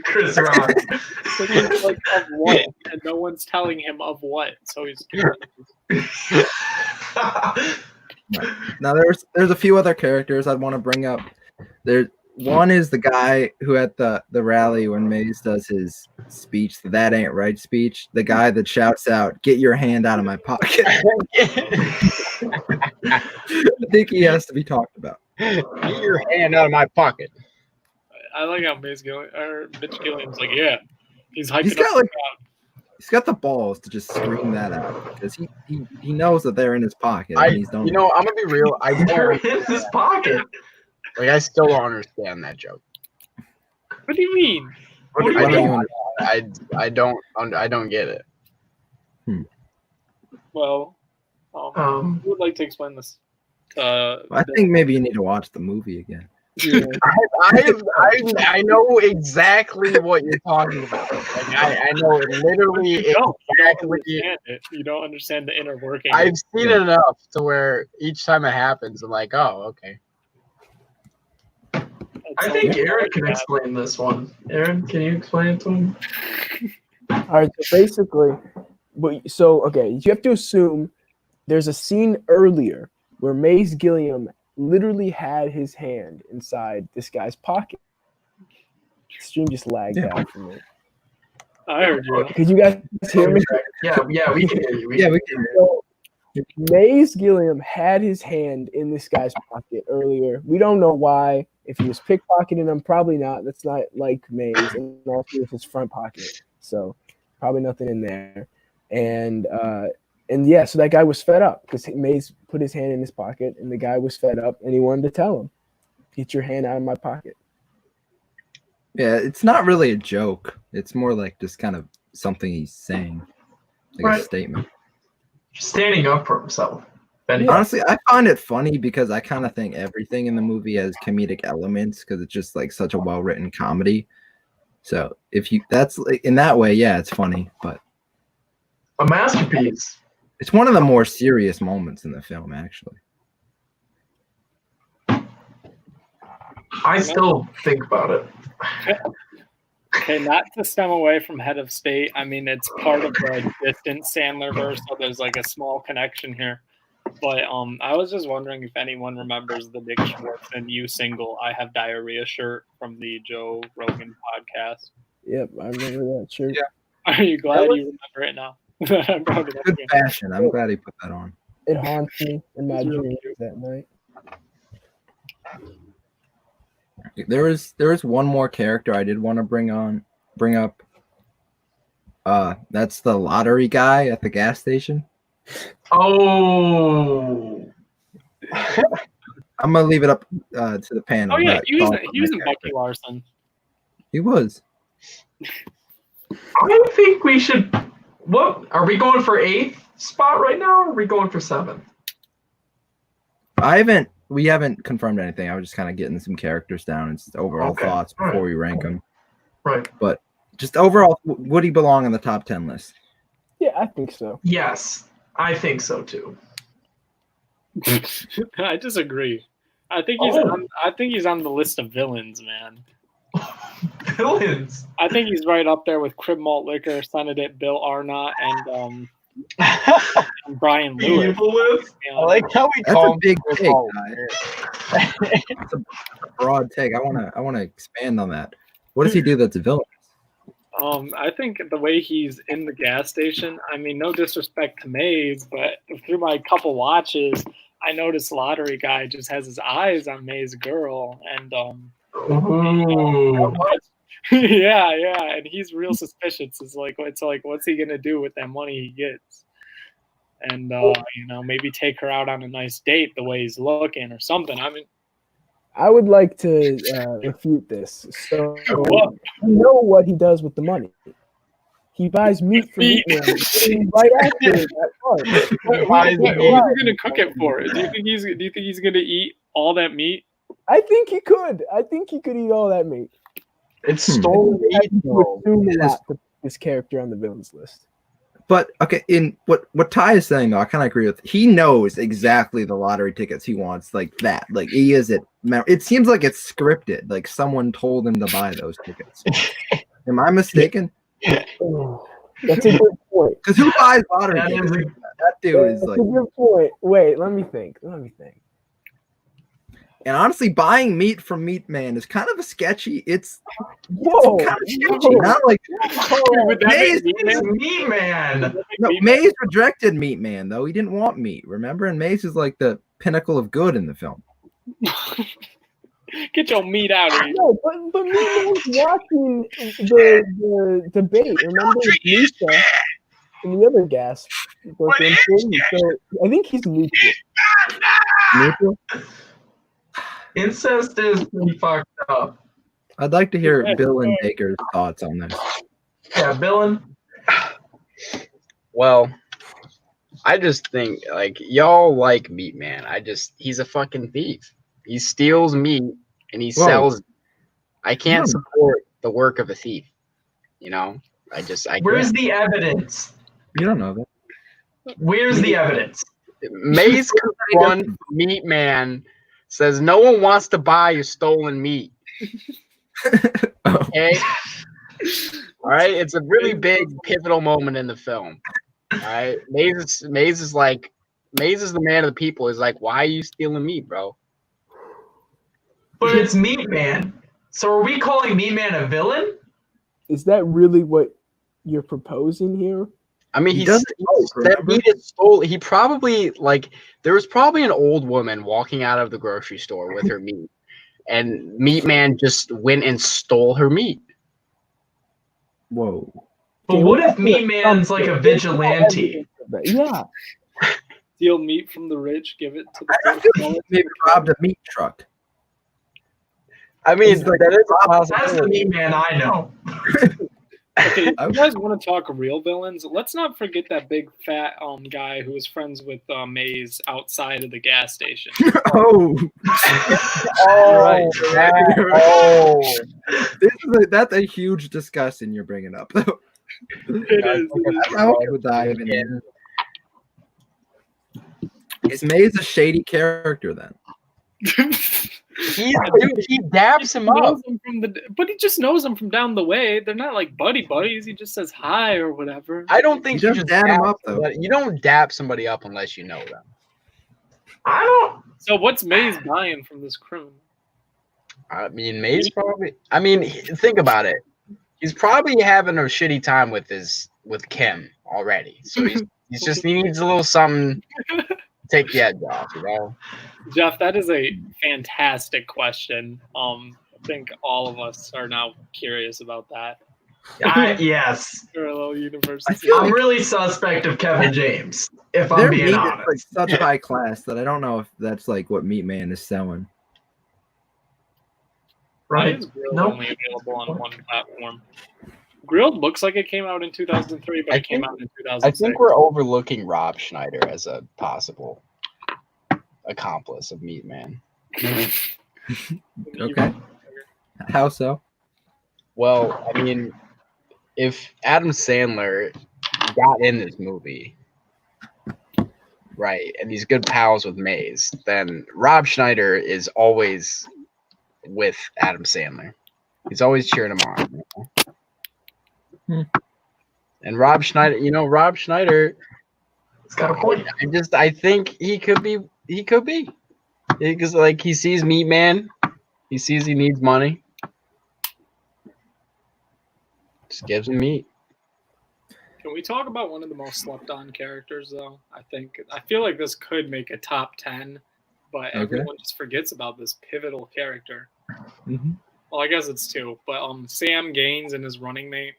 Chris Rock. he's like of what, and no one's telling him of what. So he's. Now there's a few other characters I'd want to bring up. One is the guy who at the rally when Maze does his speech, the "That Ain't Right" speech, the guy that shouts out, "Get your hand out of my pocket." I think he has to be talked about. Get your hand out of my pocket. I like how Mitch Gilliam's like, yeah, he's hyping He's got up like the crowd. he's got the balls to just scream that out because he knows that they're in his pocket. And he's I'm gonna be real. They're in his pocket. Like, I still don't understand that joke. What do you mean? What do you mean? I don't get it. Well, who would like to explain this? I think maybe you need to watch the movie again. Yeah. I know exactly what you're talking about. Like, I know literally You don't exactly. understand it. You don't understand the inner working. I've seen it enough to where each time it happens, I'm like, oh, okay. I think Aaron can explain this one. Aaron, can you explain it to him? All right, so basically, you have to assume there's a scene earlier where Maze Gilliam literally had his hand inside this guy's pocket. The stream just lagged out for me. I heard you. Could you guys hear me? Yeah, we can hear you. We can. So, Maze Gilliam had his hand in this guy's pocket earlier. We don't know why. If he was pickpocketing him, probably not. That's not like Maze. And also with his front pocket. So probably nothing in there. And yeah, so that guy was fed up because Maze put his hand in his pocket and the guy was fed up and he wanted to tell him, "Get your hand out of my pocket." Yeah, it's not really a joke. It's more like just kind of something he's saying, like Right. a statement. Standing up for himself. Honestly, I find it funny because I kind of think everything in the movie has comedic elements because it's just like such a well-written comedy. So that's like, in that way, yeah, it's funny, but A masterpiece. it's one of the more serious moments in the film, actually. I still think about it. Okay, not to stem away from Head of State. I mean, it's part of the distant Sandler verse, so there's like a small connection here. But I was just wondering if anyone remembers the Nick Schwartz and You single "I Have Diarrhea" shirt from the Joe Rogan podcast. Yep, I remember that shirt. Yeah. Are you glad you remember it now? I brought it up Good again. fashion. I'm glad he put that on. It haunts me in my It's really dreams that night. There was one more character I did want to bring up. That's the lottery guy at the gas station. Oh. I'm gonna leave it up to the panel. Oh yeah, but he was thoughts on in that Bucky character. Larson. He was. I think we should. What are we going for 8th spot right now? Or are we going for 7th? We haven't confirmed anything. I was just kind of getting some characters down and just overall Okay. thoughts All before right. we rank them. Right. But just overall, would he belong in the top 10 list? Yeah, I think so. Yes, I think so too. I disagree. I think he's on the list of villains, man. Villains. I think he's right up there with Crib Malt Liquor, Senate Bill Arnott, and Brian Lewis. Evil list. I like how we That's call a big him take, Paul. guys. It's a broad take. I wanna expand on that. What does he do that's a villain? I think the way he's in the gas station, I mean, no disrespect to Maze, but through my couple watches, I noticed Lottery Guy just has his eyes on Maze girl, and Ooh. yeah, and he's real suspicious. It's like, what's he gonna do with that money he gets? And maybe take her out on a nice date the way he's looking or something. I mean, I would like to refute this. So What? you know what he does with the money? He buys meat from Meat. Meat Man right after that part. who's he gonna cook it for? Do you think he's gonna eat all that meat? I think he could. I think he could eat all that meat. It's stolen I meat, think you though. assume a It is. lot to put this character on the villains list. But okay, in what Ty is saying though, I kind of agree with. He knows exactly the lottery tickets he wants, like that. Like he is it. It seems like it's scripted. Like someone told him to buy those tickets. Am I mistaken? Oh, that's a good point. Because who buys lottery That tickets? is a- That dude is That's like. a good point. Wait, let me think. And honestly, buying meat from Meat Man is kind of a sketchy. It's Whoa! kind of sketchy. Not like Would that Maze, make It's Meat Meat Man. no, Man? Maze rejected Meat Man though. He didn't want meat. Remember, and Maze is like the pinnacle of good in the film. Get your meat out of here. No, but me was watching the debate. Remember Lisa and the other gas. What is So I think he's neutral. Neutral? Incest is pretty fucked up. I'd like to hear Bill and Baker's thoughts on this. Yeah, Billin. Well, I just think like y'all like Meat Man. He's a fucking thief. He steals meat and he Whoa. sells. I can't Yeah. support the work of a thief. You know, I Where's can't. the evidence? You don't know that. Where's the evidence? Maze confront Meat Man, says no one wants to buy your stolen meat. Oh. Okay. All right. It's a really big pivotal moment in the film. All right. Maze is the man of the people. He's like, why are you stealing meat, bro? But it's Meat Man. So are we calling Meat Man a villain? Is that really what you're proposing here? I mean, He he's doesn't smoke, that remember? meat is stolen. He probably there was probably an old woman walking out of the grocery store with her meat, and Meat Man just went and stole her meat. Whoa. But Okay, what we if Meat Man's like a vigilante? Yeah. Steal meat from the rich, give it to I the feel poor. like he maybe robbed a meat truck. I mean, He's like, that is a That's the possibility. Meat Man I know. Okay, if you guys want to talk real villains, let's not forget that big fat guy who was friends with Maze outside of the gas station. Oh, Right. that's a huge discussion you're bringing up. It is. I hope we'll dive in. Is Maze a shady character then? He daps him up. Knows him but he just knows him from down the way. They're not like buddies. He just says hi or whatever. I don't think He you does just dap him dap up, though. somebody. You don't dap somebody up unless you know them. I don't. So what's Maze buying from this criminal? I mean, May's probably. I mean, think about it. He's probably having a shitty time with Kim already. So he needs a little something to take the edge off, you know. Jeff, that is a fantastic question. I think all of us are now curious about that. Yes. Parallel universes. I'm really suspect of Kevin James, if I'm Their being meat honest. is like such high class that I don't know if that's like what Meat Man is selling. Why Right? is Grilled Nope. only available on one platform? Grilled looks like it came out in 2003, but it came out in 2006. I think we're overlooking Rob Schneider as a possible accomplice of Meat Man. Okay. How so? Well, I mean, if Adam Sandler got in this movie, right, and he's good pals with Maze, then Rob Schneider is always with Adam Sandler. He's always cheering him on. You know? And Rob Schneider, It's got a point. I think he could be. Because like he sees Meat Man, he sees he needs money. Just gives him meat. Can we talk about one of the most slept on characters, though? I feel like this could make a top 10, but everyone just forgets about this pivotal character. Mm-hmm. Well, I guess it's 2, but Sam Gaines and his running mate.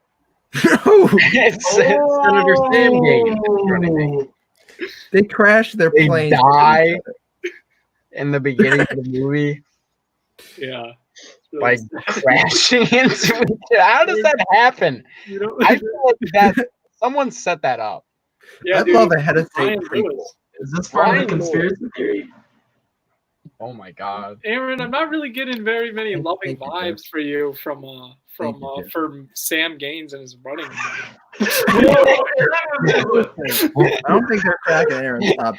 It's Senator Sam Gaines. Running mate. They crashed their They plane. die in the beginning of the movie Yeah. by crashing into it. How does that happen? I feel like that someone set that up. Yeah, I'd dude, love a head of state Brian prequel. Lewis. Is this part of the Brian conspiracy theory? Oh my god. Aaron, I'm not really getting very many loving Thank you, vibes for you from Jeff. from Sam Gaines and his running mate. I don't think they're cracking Aaron's top.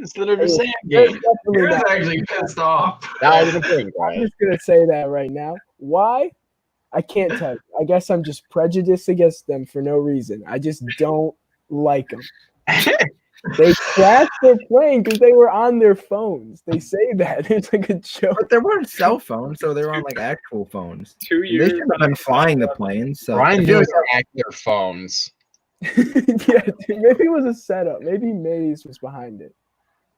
Senator Sam There's Gaines. definitely Aaron's not. actually pissed off. That was the thing, I'm right? just gonna say that right now. Why? I can't tell you. I guess I'm just prejudiced against them for no reason. I just don't like them. They crashed their plane because they were on their phones. They say that it's like a joke. But there weren't cell phones, so they were on like actual phones. 2 They years. should have been flying the planes. So I Brian feel Lewis like hacked their phones. Yeah, dude, maybe it was a setup. Maybe Maze was behind it.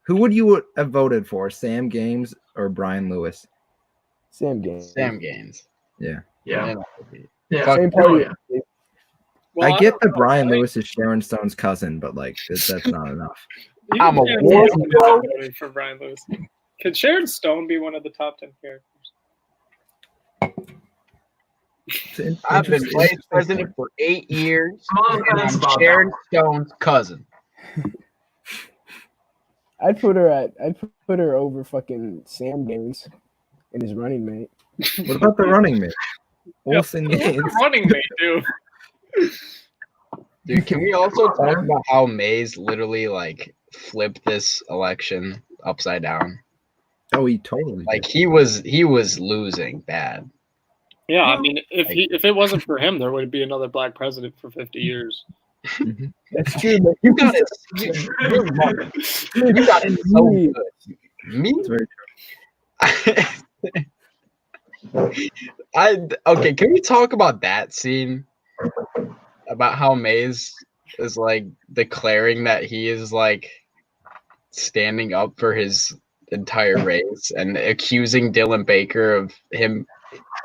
who would you have voted for, Sam Gaines or Brian Lewis? Sam Gaines. Sam Gaines. Yeah. Yeah. Yeah. Fuck. Same Oh, party. yeah. Well, I get don't that know, Brian right? Lewis is Sharon Stone's cousin, but like that's not enough. You I'm a can war voted for Brian Lewis. Could Sharon Stone be one of the top 10 characters? I've been Interesting- vice president for 8 years. I'm on the And fence I'm about Sharon that. Stone's cousin. I'd put her over fucking Sam Gaines and his running mate. What about the running mate? Olsen Who's the Gaines. running mate, dude? Dude, can we also talk about how Mays literally like flipped this election upside down? Oh, he totally did. Like he was losing bad. Yeah, I mean, if it wasn't for him, there would be another black president for 50 years. That's true, but You got it. You got it so good. Me? It's very true. Okay, can we talk about that scene? About how Maze is like declaring that he is like standing up for his entire race and accusing Dylan Baker of him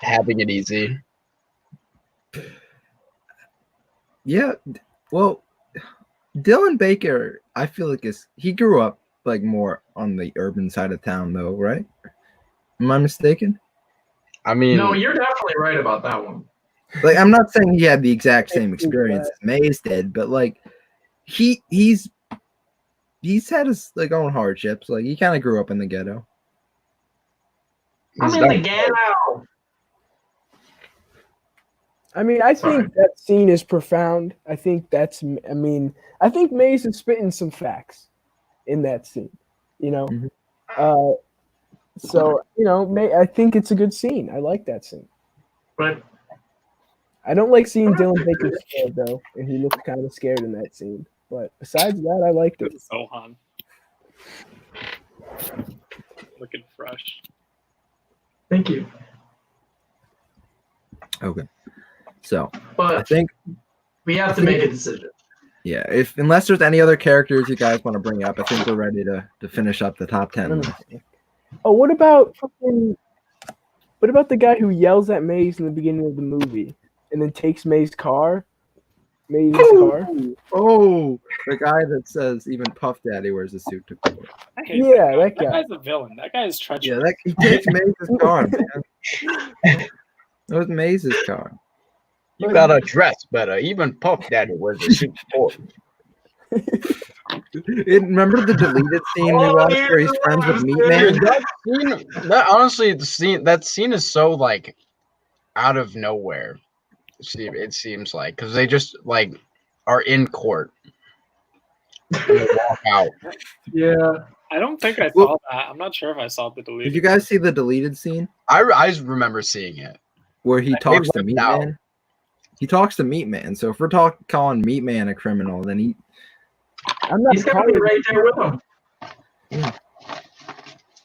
having it easy. Yeah, well, Dylan Baker, I feel like he grew up like more on the urban side of town, though, right? Am I mistaken? I mean, No, you're definitely right about that one. Like, I'm not saying he had the exact same experience as Maze did, but like he's had his like own hardships. Like he kind of grew up in the ghetto. I'm in the ghetto. I mean, I Sorry. think that scene is profound. I think Maze is spitting some facts in that scene. You know, Mhm. So I think it's a good scene. I like that scene. But I don't like seeing Dylan Baker scared though, and he looked kind of scared in that scene. But besides that, I liked it. This is Sohan. Looking fresh. thank you. Okay. So I But think we have to make a decision. yeah, unless there's any other characters you guys want to bring up, I think we're ready to finish up the top 10 list. Oh, what about the guy who yells at Maze in the beginning of the movie and then takes Maze's car? Maze's car. Oh, the guy that says even Puff Daddy wears a suit to court. I hate Yeah, that that guy. guy's a villain. That guy is treacherous. Yeah, he takes Maze's car, man. That was Maze's car. You gotta dress better. Even Puff Daddy wears a suit for Remember the deleted scene we watched where he's friends with Meat Man? That scene is so like out of nowhere. It seems like because they just like are in court and they walk out. Yeah. I don't think I saw that. I'm not sure if I saw the deleted. Did you guys see the deleted scene I remember seeing it where he talks to whipped Meat out. Man? He talks to Meat Man. So if we're calling Meat Man a criminal, then He's gonna be right there with him.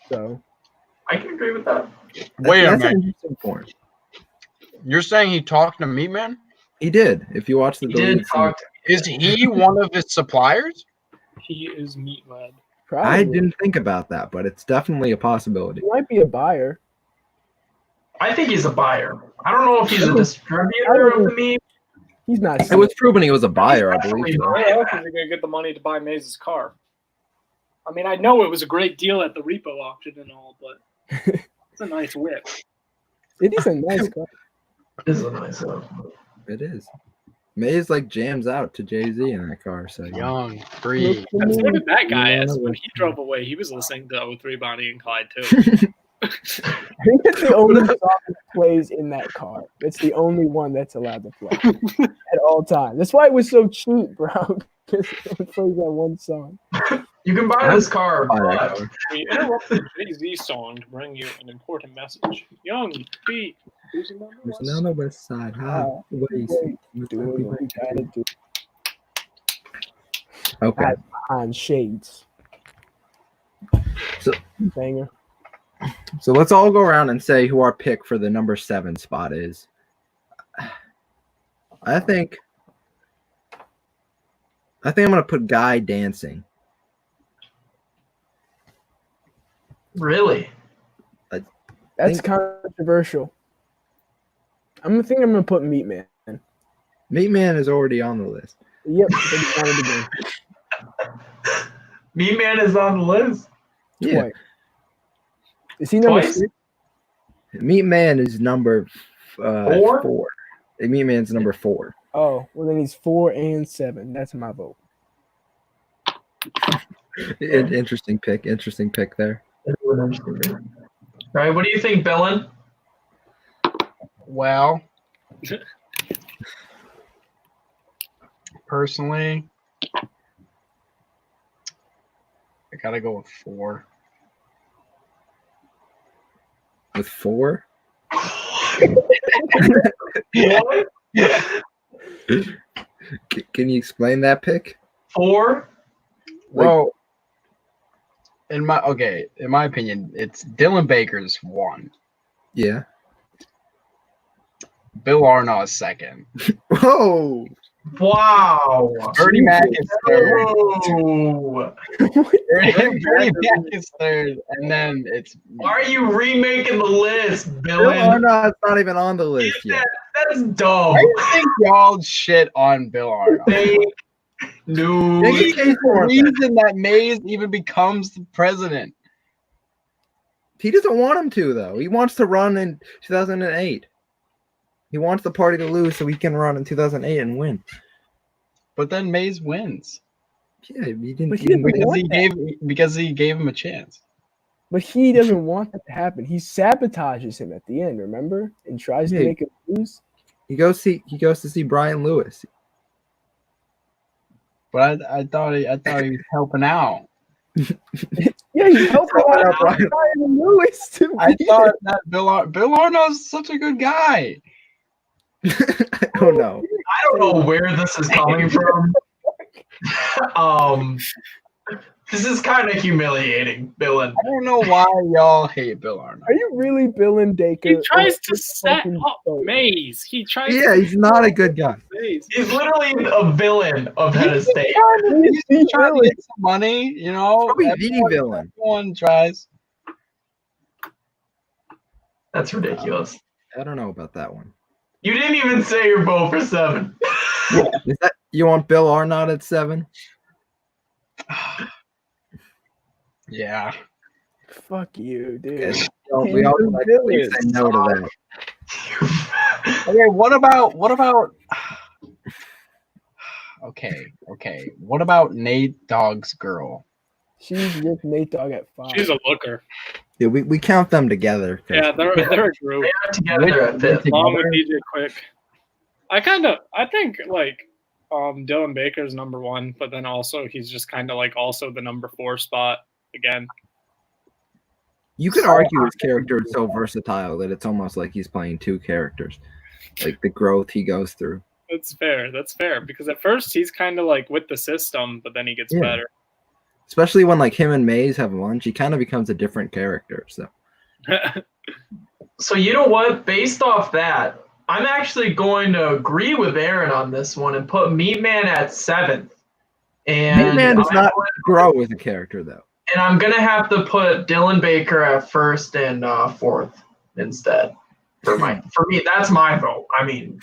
So I can agree with that. Wait a that's an minute. interesting point. You're saying he talked to Meat Man? He did. If you watch the He deleted did scene, talk to Is he one of his suppliers? He is meat led. probably I didn't think about that, but it's definitely a possibility. he might be a buyer. I think he's a buyer. I don't know if he's a distributor of the meat. He's not. It was proven he was a buyer, I believe. So. Where else is he gonna get the money to buy Maze's car? I mean, I know it was a great deal at the repo auction and all, but it's a nice whip. It is a nice car. This is a nice one. It is. Maze like jams out to Jay-Z in that car. So Young, free. So did that guy. Yeah. As when he drove away, he was listening to 03 Bonnie and Clyde too. I think it's the only song that plays in that car. It's the only one that's allowed to play at all times. That's why it was so cheap, bro. Because it plays that one song. You can buy this car, Buy that but car. We interrupted Jay-Z song to bring you an important message. Young, free. Who's another There's one? another West Side Highway. Doing what we gotta do. Okay. Behind shades. So- Banger. So let's all go around and say who our pick for the number 7 spot is. I think I'm gonna put Guy dancing. really, That's controversial. I'm gonna put Meat Man. Meat Man is already on the list. Yep. I think it's on it again. Meat Man is on the list. Yeah. Twice. Is he number Twice? 6? Meat Man is number 4? 4. Meat Man's number 4. Oh, well then he's 4 and 7. That's my vote. Interesting pick. Interesting pick there. Right? What do you think, Bellin? Well, personally, I gotta go with 4. With 4? What? Can you explain that pick? 4? Well, in my opinion, it's Dylan Baker's 1. Yeah. Bill Arnott's 2nd. Whoa. Wow. Bernie Mac is 3rd. Whoa. Bernie Mac is 3rd, and then it's Why are you remaking the list, Bill Billin? Arnott's not even on the list yet. That's dumb. I think y'all shit on Bill Arnott. Fake news. Make a He's case the for him. reason that Mays even becomes the president. He doesn't want him to, though. He wants to run in 2008. He wants the party to lose so he can run in 2008 and win. But then Mays wins Yeah, he didn't. But he didn't because he gave him a chance. But he doesn't want that to happen. He sabotages him at the end, remember? And tries to Yeah. make him lose. He goes to see Brian Lewis. But I thought he was helping out. Yeah, he helped Helping out out Ryan. Ryan Lewis to I be thought that Bill Arnold's such a good guy. Oh no. I don't know where this is coming from. This is kind of humiliating, Bill and I don't know why y'all hate Bill Arnold. Are you really Bill and Dacre? He tries to Or set fucking up both? Maze. He tries. Yeah, to he's not a good guy. Maze. He's literally a villain of Head of State. He's the Trying to villain. get some money, you know. Probably the villain. Everyone tries. That's ridiculous. I don't know about that one. You didn't even say your vote for 7. Is that you want Bill Arnott at 7? Yeah. Fuck you, dude. We all He's like, the please say no to that. Okay, what about Okay. What about Nate Dogg's girl? She's with Nate Dogg at 5. She's a looker. Yeah, we count them together. 'cause- Yeah, they're a group. They're together at 5th. Along with DJ Quick. I think like Dylan Baker's number 1, but then also he's just kind of like also the number 4 spot again. You could argue his character is so versatile that it's almost like he's playing 2 characters. Like the growth he goes through. That's fair. That's fair because at first he's kind of like with the system, but then he gets Yeah. better. Especially when like him and Maze have lunch, he kind of becomes a different character. So So you know what? Based off that, I'm actually going to agree with Aaron on this one and put Meat Man at 7th. And Man does I'm not going- grow as a character though. And I'm gonna have to put Dylan Baker at 1st and 4th instead. For me, that's my vote. I mean,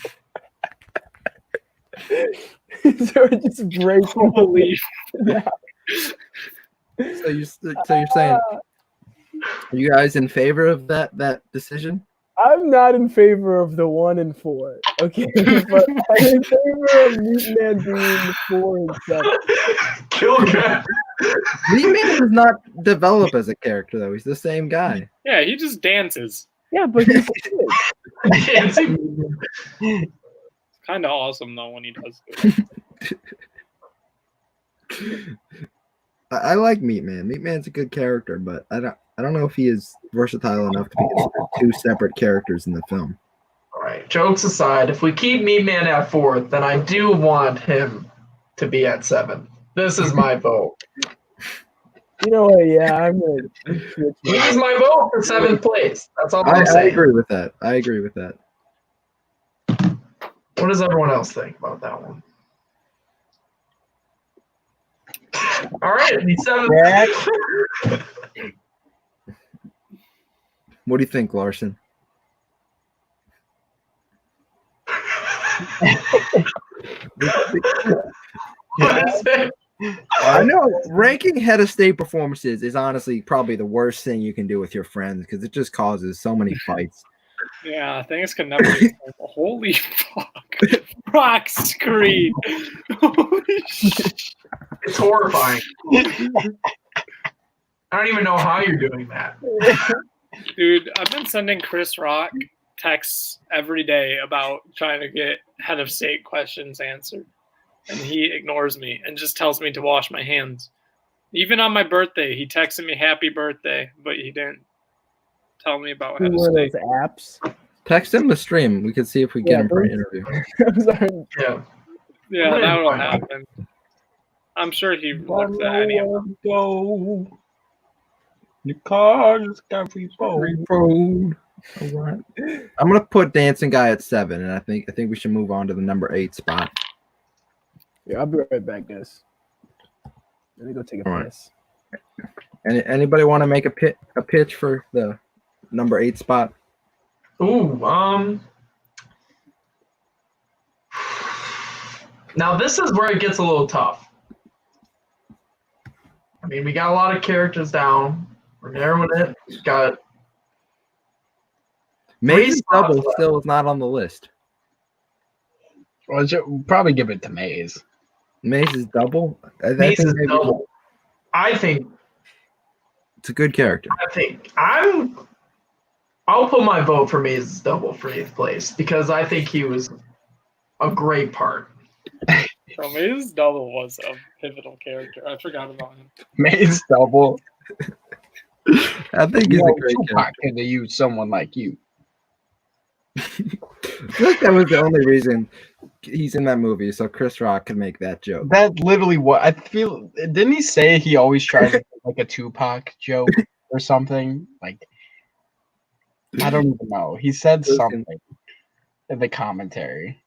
So it just breaks Holy So you're saying are you guys in favor of that decision? I'm not in favor of the 1 and 4. Okay, but I'm in favor of Meat Man being 4 and 7. Kilgrave. Meat Man does not develop as a character though. He's the same guy. Yeah, he just dances. Yeah, but he's good. Kind of awesome though when he does it. I like Meat Man. Meat Man's a good character, but I don't know if he is versatile enough to be considered 2 separate characters in the film. All right, jokes aside, if we keep Meat Man at 4th, then I do want him to be at 7th. This is my vote. You know what? Yeah, I'm gonna. He's my vote for 7th place. That's all I I'm saying. agree with that. I agree with that. What does everyone else think about that one? All right, the 7th. What do you think, Larson? What is it? I know ranking head of state performances is honestly probably the worst thing you can do with your friends because it just causes so many fights. Yeah, things can never be holy fuck. Rock screen. Holy shit. It's horrifying. I don't even know how you're doing that. Dude, I've been sending Chris Rock texts every day about trying to get head of state questions answered. And he ignores me and just tells me to wash my hands. Even on my birthday, he texted me happy birthday, but he didn't tell me about head of One of state. those apps. Text him the stream. We can see if we get him for an interview. I'm sorry. Yeah. Yeah, that will happen. I'm sure he looks at any of them. Go. The car just got free phone. Road. All right. I'm gonna put Dancing Guy at 7, and I think we should move on to the number 8 spot. Yeah, I'll be right back, guys. Let me go take a All right. piss. Anybody want to make a pitch for the number 8 spot? Ooh, now this is where it gets a little tough. I mean, we got a lot of characters down. We're narrowing it. We got Maze spots Double left. still is not on the list. Well, we'll probably give it to Maze. Maze is Double. I Mace think is maybe double. I think it's a good character. I'll put my vote for Maze's double for 8th place because I think he was a great part. Bro, Maze Double was a pivotal character. I forgot about him. Maze double. I think he's a great Tupac character. could have used someone like you. I feel like that was the only reason he's in that movie, so Chris Rock could make that joke. That's literally what I feel. Didn't he say he always tries to make like a Tupac joke or something? Like, I don't even know. He said something in the commentary.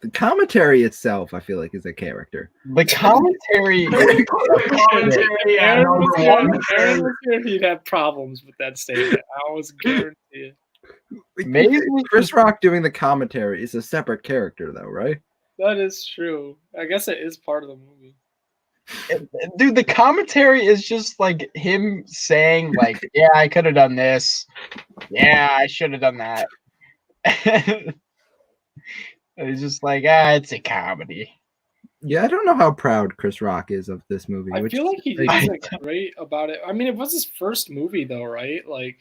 The commentary itself, I feel like, is a character. The commentary. Commentary at Aaron number was here- one. Aaron was here, he'd have problems with that statement. I always guarantee it. Maybe Chris Rock doing the commentary is a separate character, though, right? That is true. I guess it is part of the movie. Dude, the commentary is just like him saying, like, yeah, I could have done this. Yeah, I should have done that. It's just like, it's a comedy. Yeah, I don't know how proud Chris Rock is of this movie. I which feel like he is- isn't great about it. I mean, it was his first movie, though, right? Like,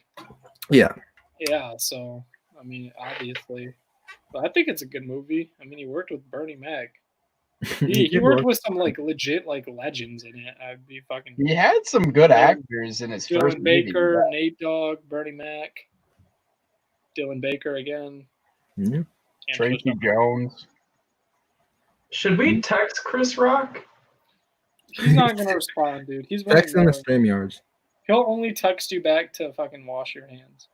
Yeah. yeah. So, I mean, obviously, but I think it's a good movie. I mean, he worked with Bernie Mac. He did worked work. with some like legit like legends in it. I'd be fucking. He had some good actors in his first Dylan movie. Baker, Nate Dogg, Bernie Mac, Dylan Baker again. Yeah. And Tracy Jones. Should we text Chris Rock? He's not gonna respond, dude. He's running Text in the low. stream yards. He'll only text you back to fucking wash your hands.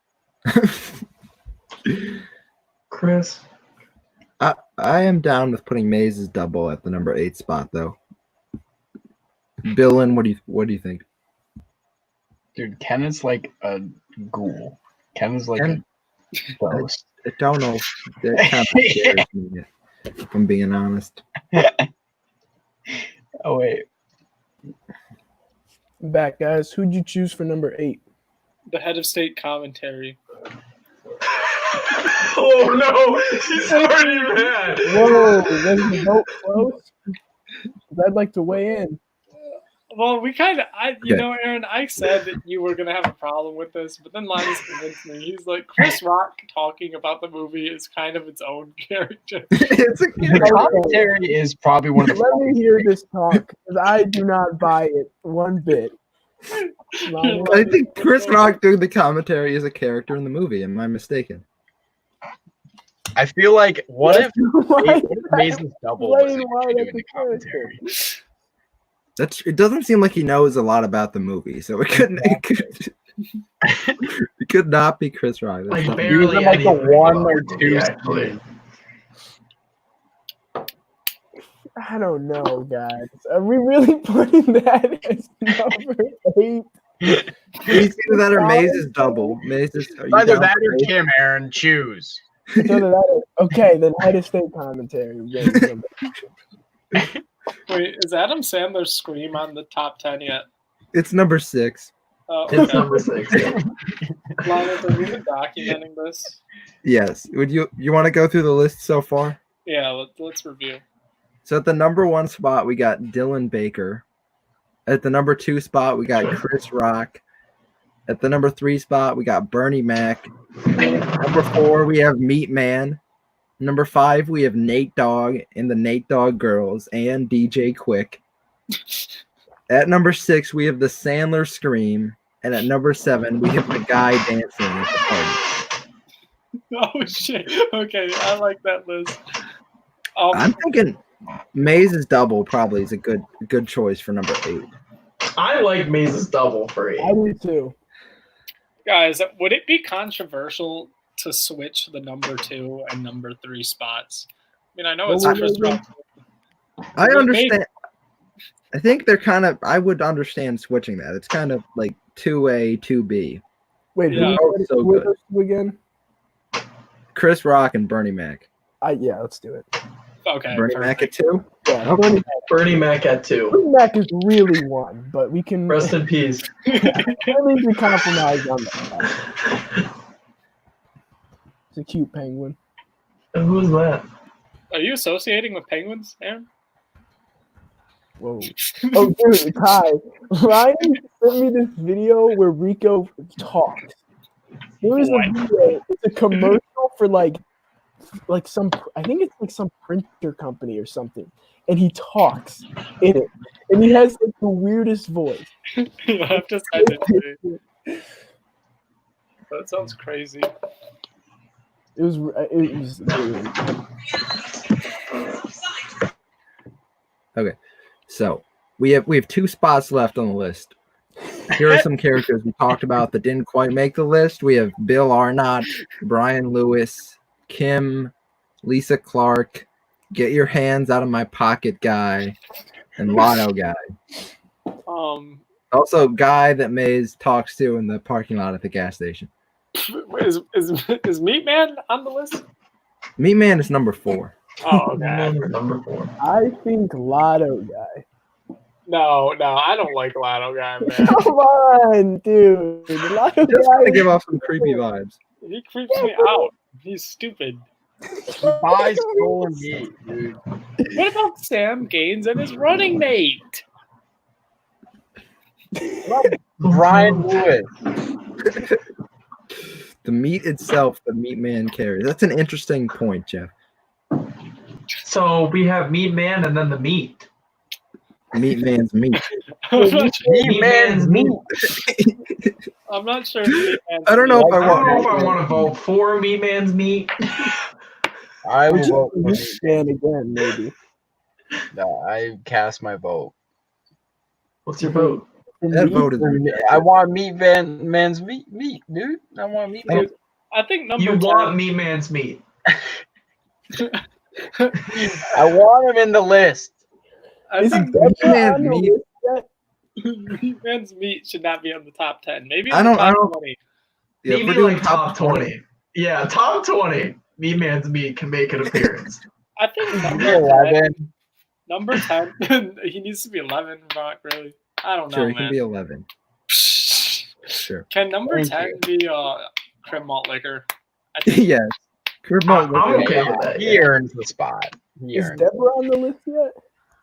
Chris. I am down with putting Maze's double at the number 8 spot, though. Dylan, what do you think? Dude, Ken is like a ghoul. Ken is like Ken- a ghost. I don't know. That kind of scares me, if I'm being honest. Oh, wait. I'm back, guys. Who'd you choose for number 8? The head of state commentary. Oh no, he's already mad. Whoa, was the vote close? 'Cause I'd like to weigh in. Well, we kind of, you Okay. know, Aaron, I said that you were gonna have a problem with this, but then Linus convinced me. He's like, Chris Rock talking about the movie is kind of its own character. It's a The commentary is probably one of the Let me hear this talk, because I do not buy it one bit. I think Chris Rock doing the commentary is a character in the movie. Am I mistaken? I feel like what if Why- Mason's double was Explain why actually that's doing the a character. commentary? It doesn't seem like he knows a lot about the movie, so it could not be Chris Rock. That's Like not- barely Even like a anything 1 about or the 2 movie, actually. I don't know, guys. Are we really putting that as number 8? It's either that or Maze's double. Maze's are you Either down that for or Maze? Kim, Aaron. Choose. Okay, then head of state commentary. Wait, is Adam Sandler's Scream on the top 10 yet? It's number 6. It's Okay. number 6. Linus, are we documenting this? Yes. Would you want to go through the list so far? Yeah, let's review. So at the number 1 spot, we got Dylan Baker. At the number 2 spot, we got Chris Rock. At the number 3 spot, we got Bernie Mac. Number 4, we have Meat Man. Number 5, we have Nate Dogg and the Nate Dogg Girls and DJ Quick. At number 6, we have the Sandler Scream. And at number 7, we have the guy dancing at the party. Oh shit. Okay, I like that list. I'm thinking Maze's double probably is a good choice for number 8. I like Maze's double for 8. I do too. Guys, would it be controversial to switch the number 2 and number 3 spots? I mean, I know it's Well, Chris well, Rock. I Well, understand. I think they're kind of. I would understand switching that. It's kind of like 2A, 2B. Wait, Yeah. who So were good. those two again? Chris Rock and Bernie Mac. Yeah, let's do it. Okay. Bernie Mac at 2. Yeah, Okay. Bernie Mac at 2. Bernie Mac is really one, but we can Rest in peace. really can compromise on that. It's a cute penguin. And who is that? Are you associating with penguins, Aaron? Whoa. Oh, dude, Ty. Ryan sent me this video where Rico talks. There was a What? video. It's a commercial for like like I think it's like some printer company or something, and he talks in it, and he has like the weirdest voice. You'll have to send it to me. That sounds crazy. It was really Okay, so we have 2 spots left on the list. Here are some characters we talked about that didn't quite make the list. We have Bill Arnott, Brian Lewis, Kim, Lisa Clark, Get Your Hands Out of My Pocket guy, and Lotto guy. Also, guy that Maze talks to in the parking lot at the gas station. Is Meat Man on the list? Meat Man is number 4. Oh, okay. Number 4. I think Lotto guy. No, I don't like Lotto guy, man. Come on, dude. Lotto Just guy. to give off some creepy vibes. He creeps me out. He's stupid. Buy stolen meat, dude. What about Sam Gaines and his running mate? Brian Lewis. The meat itself, the Meat Man carries. That's an interesting point, Jeff. So we have Meat Man and then the meat. Meat Man's meat. Meat Man's meat. I'm not sure. Meat Man's I don't know if I I don't know if want. I want to vote for Meat Man's meat. I Or will just vote for Meat Meat. Man again, maybe. No, I cast my vote. What's your vote? That Meat- vote is. I want Man's meat, dude. I want Meat Man. I think number You 10. want Meat Man's meat. I want him in the list. I Is think Deborah Man on the meat. list yet? Meat Man's meat should not be on the top 10. Maybe I in the don't- I top don't- 20. Yeah, Maybe we're doing like top 20. Yeah, top 20. Meat Man's meat can make an appearance. I think number 10. 11. Number 10. He needs to be 11, not really. I don't know, Sure, he man. can be 11. Sure. Can number Thank 10 you. be Crib Malt Liquor? I think Yes. I'm okay with that. He earns the spot. He Is earned it. Deborah on the list yet?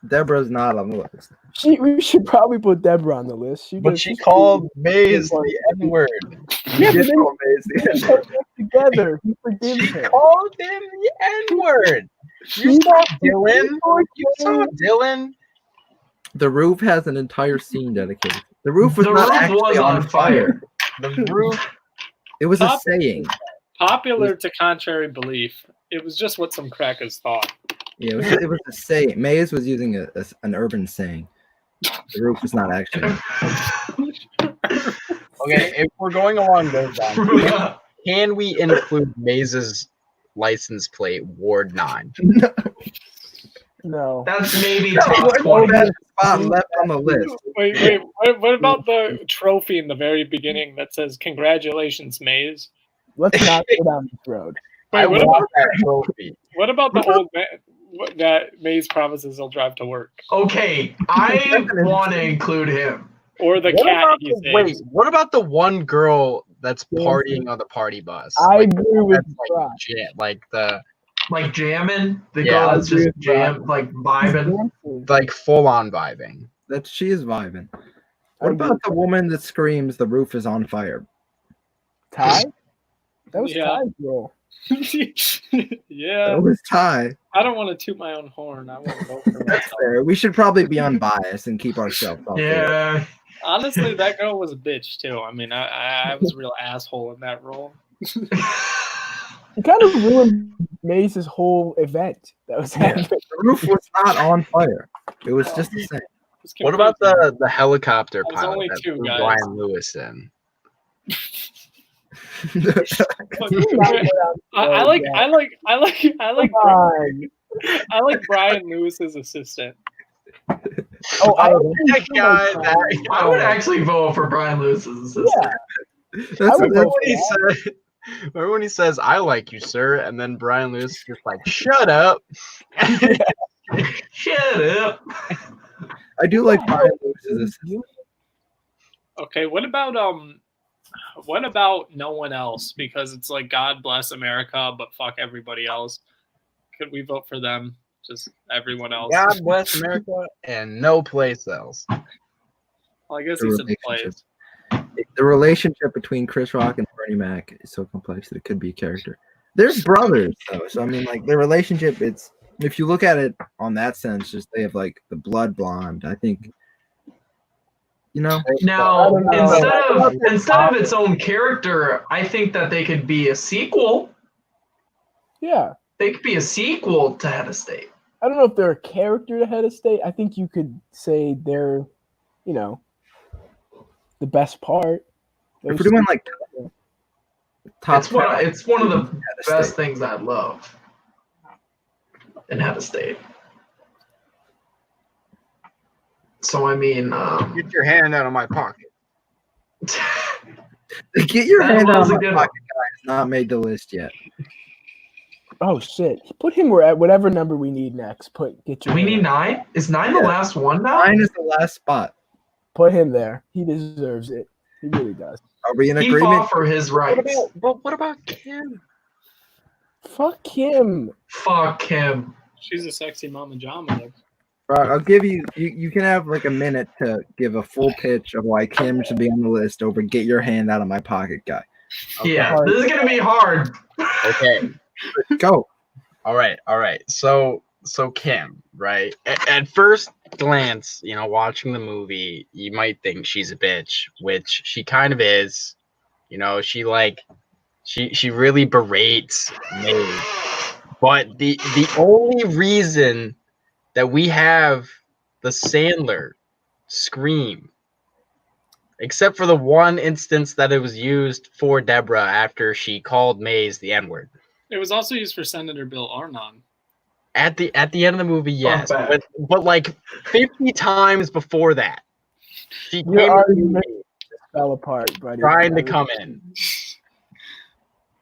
Deborah's not on the list. We should probably put Deborah on the list. But she called Maze the N-word. Yeah, She but did then call Maze the they N-word. come back together. He forgives She her. called him the N-word. You saw Dylan? You saw Dylan? The Roof has an entire scene dedicated. The roof was The not roof actually was on fire. The roof. It was a Top- saying. Popular to contrary belief. It was just what some crackers thought. Yeah, it was a saying. Maze was using an urban saying. The roof was not actually. Okay, if we're going along those lines, can we include Maze's license plate, Ward 9? No. That's maybe No, top what 20. that spot left on the list. Wait. What about the trophy in the very beginning that says "Congratulations, Maze"? Let's not go down this road. Wait, I what want about that trophy. the old man that Maze promises he'll drive to work, Okay, I want to include him. or the What cat about he wait, saves? what about the one girl that's partying on the party bus? I agree with that's like, Brock. like the Like jamming. The Yeah, girl I that's agree just with Brock. jam, like vibing. like full on vibing. That she is vibing. I What agree about with the woman that screams the roof is on fire? Ty? That was Yeah. Ty's role. Yeah, That was Ty. I don't want to toot my own horn. I want to vote for That's myself. fair. We should probably be unbiased and keep ourselves off. Yeah. Honestly, that girl was a bitch too. I mean, I was a real asshole in that role. He kind of ruined Maze's whole event that was happening. The roof was not on fire. It was just the same. It's What about confusing. the helicopter There's pilot only that two threw guys. Brian Lewis in? I like Come on. I like Brian Lewis's assistant. Oh, I That guy, I would actually vote for Brian Lewis's assistant. That's I would Remember vote when he said, remember when he says, "I like you, sir," and then Brian Lewis is just like, "Shut up." Shut up. I do like Brian Lewis's assistant. Okay, what about no one else? Because it's like God bless America, but fuck everybody else. Could we vote for them? Just everyone else. God bless America and no place else. Well, I guess The he said relationship. plays. The relationship between Chris Rock and Bernie Mac is so complex that it could be a character. They're brothers though, so I mean, like their relationship. It's if you look at it on that sense, just they have like the blood blonde. I think, you know. Now, I don't know. instead of its own character, I think that they could be a sequel. Yeah. They could be a sequel to Head of State. I don't know if they're a character to Head of State. I think you could say they're, you know, the best part. If we're doing like top It's one of the Head of best State. things I love in Head of State. So I mean, Get your hand out of my pocket. Get your That hand out was of a my good pocket, guys. Not made the list yet. Oh shit! Put him where at whatever number we need next. Get your. we hand need up. 9. Is 9 the Yeah. last one now? 9 is the last spot. Put him there. He deserves it. He really does. Are we in He agreement? fought for his rights. What about Kim? Fuck him. Fuck him. She's a sexy mama jama. I'll give you. You can have like a minute to give a full pitch of why Kim should be on the list over "Get Your Hand Out of My Pocket" guy. Yeah, this is gonna be hard. Okay. Go. All right. So Kim, right? At first glance, you know, watching the movie, you might think she's a bitch, which she kind of is. You know, she really berates Maeve. But the only reason that we have the Sandler scream, except for the one instance that it was used for Deborah after she called Maze the N-word. It was also used for Senator Bill Arnon. At the end of the movie, yes, bad. but like 50 times before that, she Your came argument fell apart, buddy. trying to come in.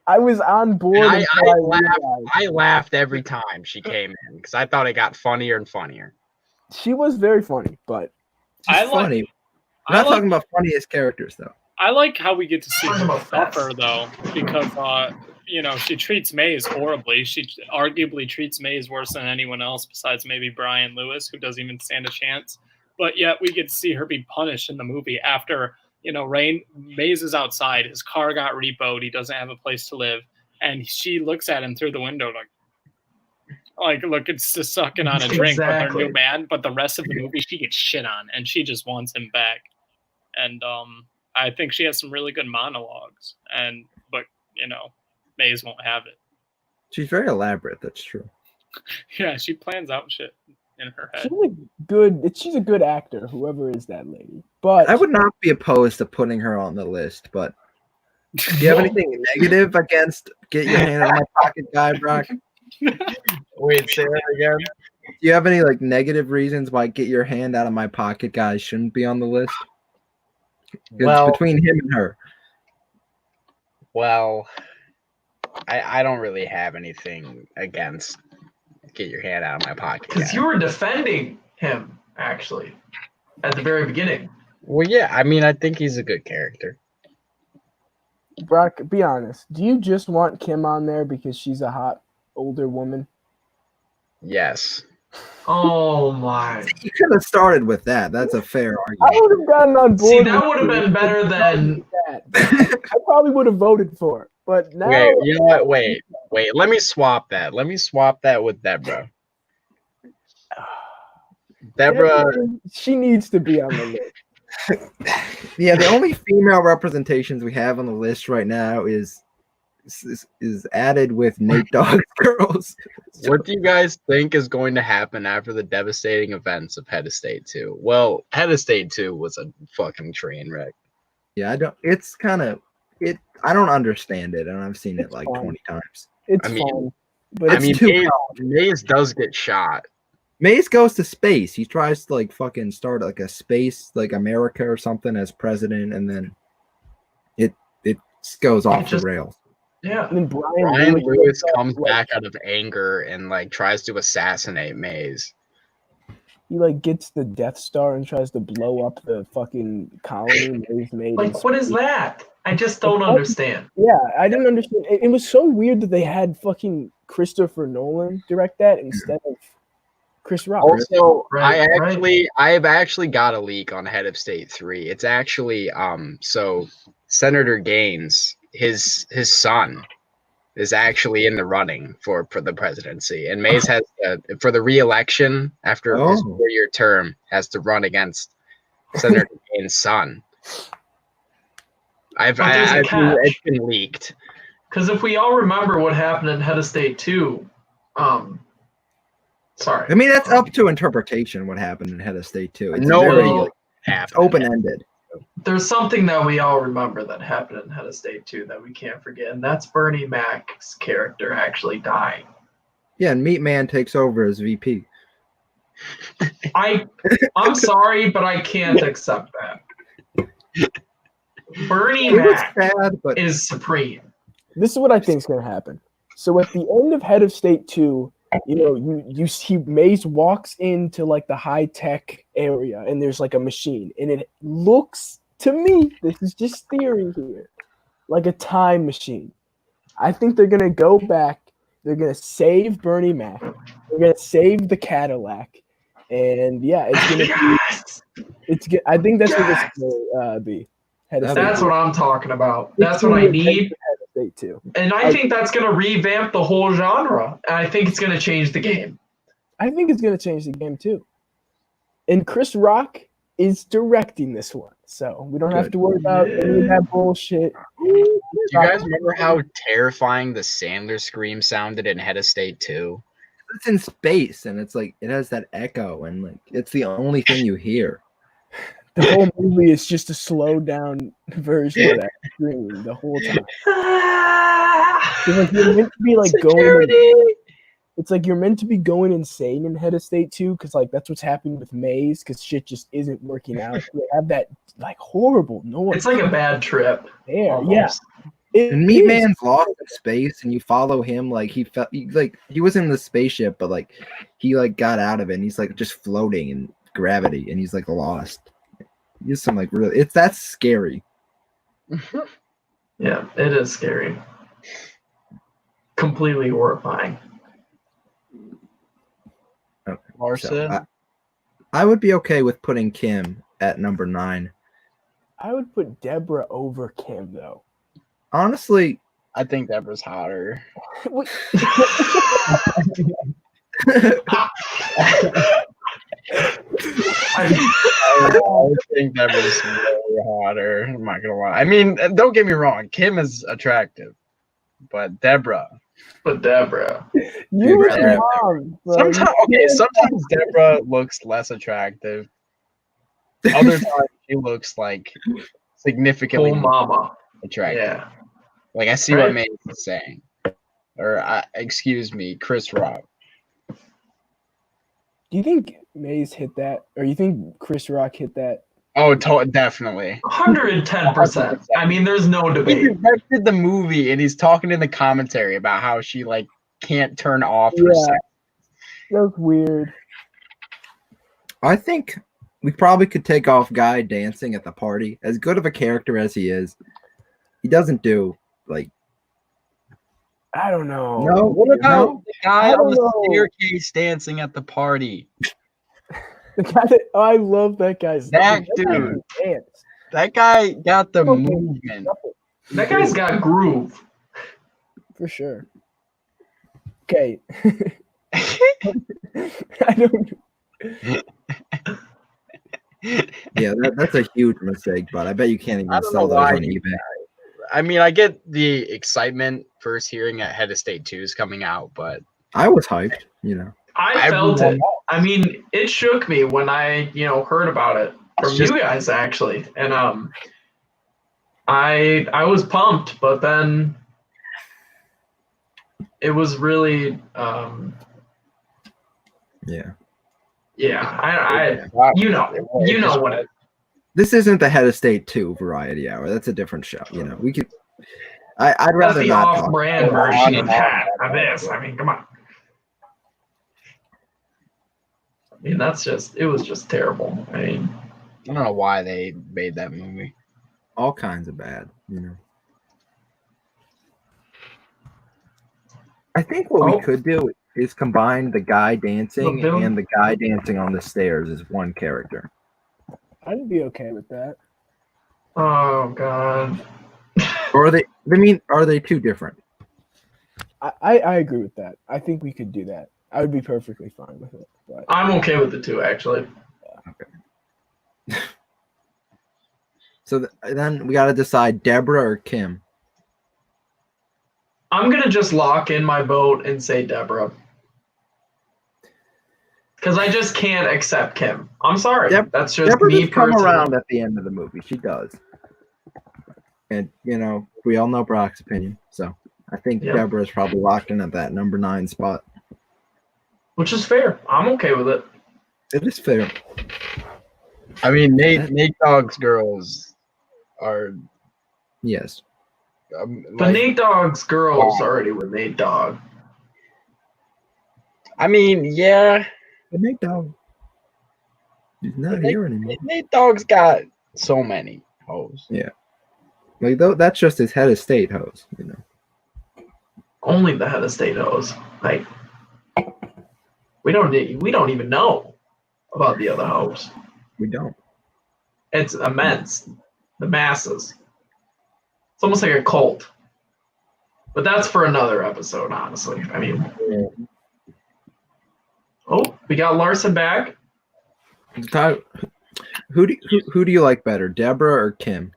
I was on board. And until laughed. realized. I laughed every time she came in because I thought it got funnier and funnier. She was very funny, but I She's like- funny. I We're not like- talking about funniest characters though. I like how we get to see Talking her about facts. suffer though, because you know, she treats Maze horribly. She arguably treats Maze worse than anyone else besides maybe Brian Lewis, who doesn't even stand a chance. But yet we get to see her be punished in the movie after, you know, Maze is outside, his car got repoed, he doesn't have a place to live, and she looks at him through the window like look, it's just sucking on a drink with her Exactly. new man. But the rest of the movie, she gets shit on, and she just wants him back. And I think she has some really good monologues, but you know, Maze won't have it. She's very elaborate. That's true. Yeah, she plans out shit in her head. she's a good actor, whoever is that lady. But I would not be opposed to putting her on the list, but do you have anything negative against "Get Your Hand Out of My Pocket" guy, Brock? Wait, say that again. Do you have any like negative reasons why "Get Your Hand Out of My Pocket" guy shouldn't be on the list? It's between him and her. Well, I don't really have anything against "Get Your Hand Out of My Pocket." Because you were defending him, actually, at the very beginning. Well, yeah, I mean, I think he's a good character. Brock, be honest. Do you just want Kim on there because she's a hot older woman? Yes. Oh my. You could have started with that. That's a fair I argument. would have gotten on board. See, that with would have you been better than. that. I probably would have voted for it, but now Okay, you know what? Wait. Let me swap that. Let me swap that with Deborah. Deborah, she needs to be on the list. Yeah, the only female representations we have on the list right now is added with Nate Dogg's girls. what do you guys think is going to happen after the devastating events of Head of State 2? Well, Head of State 2 was a fucking train wreck. Yeah, I don't. It's kind of it. I don't understand it, and I've seen it It's like fun. 20 times. It's I mean- fun, but I it's mean, too Maze does get shot. Mace goes to space. He tries to like fucking start like a space like America or something as president, and then it goes off just- the rails. Yeah. and then Brian Lewis comes like, back out of anger and like tries to assassinate Maze. He like gets the Death Star and tries to blow up the fucking colony Maze made. in Like, what is space. that? I just don't understand. Yeah, I didn't understand. It was so weird that they had fucking Christopher Nolan direct that instead of Chris Rock. Also, Right, I have actually got a leak on Head of State 3. It's actually so Senator Gaines, his son is actually in the running for the presidency, and Mays has for the re-election after his 4-year term has to run against Senator Kane's son. It's been leaked. Because if we all remember what happened in Head of State 2, sorry. I mean, that's up to interpretation. What happened in Head of State 2? It's It's open-ended. There's something that we all remember that happened in Head of State 2 that we can't forget, and that's Bernie Mac's character actually dying. Yeah, and Meat Man takes over as VP. I'm sorry, but I can't accept that. Bernie Mac is supreme. This is what I think is going to happen. So at the end of Head of State 2, you see Maze walks into like the high tech area, and there's like a machine, and it looks to me, this is just theory here, like a time machine. I think they're gonna go back. They're gonna save Bernie Mac. They're gonna save the Cadillac, and yeah, it's gonna be. I think that's what it's gonna be. That's what I'm talking about. That's what I need. Too. And I think that's going to revamp the whole genre. And I think it's going to change the game. I think it's going to change the game too. And Chris Rock is directing this one. So we don't have to worry about any of that bullshit. Do you guys remember how terrifying the Sandler scream sounded in Head of State 2? It's in space, and it's like it has that echo, and like it's the only thing you hear. The whole movie is just a slowed down version of that scream the whole time. Like you're meant to be like it's like you're meant to be going insane in Head of State 2 because like that's what's happening with Maze because shit just isn't working out. They have that like horrible noise. It's like a bad trip. Yeah, yeah. And Meat Man's lost in space, and you follow him like he was in the spaceship, but like he like got out of it, and he's like just floating in gravity, and he's like lost. He's some like really that's scary. Yeah, it is scary. Completely horrifying. Okay. Larson? So I would be okay with putting Kim at number 9. I would put Deborah over Kim though. Honestly, I think Deborah's hotter. I think Deborah's way hotter. I'm not gonna lie. I mean, don't get me wrong. Kim is attractive, but Deborah. You were wrong. Sometimes Deborah looks less attractive. Other times she looks like significantly mama attractive. Yeah. Like I see what Maze is saying, or excuse me, Chris Rock. Do you think Maze hit that, or you think Chris Rock hit that? Oh, definitely. 110%. I mean, there's no debate. He directed the movie, and he's talking in the commentary about how she like can't turn off her sex. That was weird. I think we probably could take off Guy dancing at the party. As good of a character as he is, he doesn't do like. I don't know. No, what about the guy on the staircase dancing at the party? The guy I love that guy's dude. That guy got the movement. That guy's got groove. For sure. Okay. I don't. Yeah, that's a huge mistake, but I bet you can't even sell those on eBay. I mean, I get the excitement first hearing that Head of State 2 is coming out, but I was hyped, I felt it. I mean, it shook me when I, heard about it from you guys actually, and I was pumped, but then it was really yeah. You know what it. This isn't the Head of State 2 Variety Hour. That's a different show. We could. I'd rather the not off-brand version of that. Of this. I mean, come on. I mean, it was just terrible. I mean, I don't know why they made that movie. All kinds of bad, I think what we could do is combine the guy dancing and the guy dancing on the stairs as one character. I'd be okay with that. Oh God. Or are they? I mean, are they too different? I agree with that. I think we could do that. I would be perfectly fine with it. But I'm okay with the two, actually. So then we got to decide Deborah or Kim. I'm gonna just lock in my vote and say Deborah. Because I just can't accept Kim. I'm sorry. That's just Deborah me does come personally. around at the end of the movie. She does. And, we all know Brock's opinion. So I think Deborah is probably locked in at that number 9 spot. Which is fair. I'm okay with it. It is fair. I mean, Nate Dogg's girls are. Yes. But Nate Dogg's girl's already with Nate Dogg. I mean, yeah. But Nate Dogg. He's not here anymore. Nate Dogg's got so many hoes. Yeah. Like, that's just his head of state hoes, Only the head of state hoes. Like, we don't even know about the other hoes. We don't. It's immense. The masses. It's almost like a cult. But that's for another episode, honestly. I mean, we got Larson back. Who do you like better, Deborah or Kim?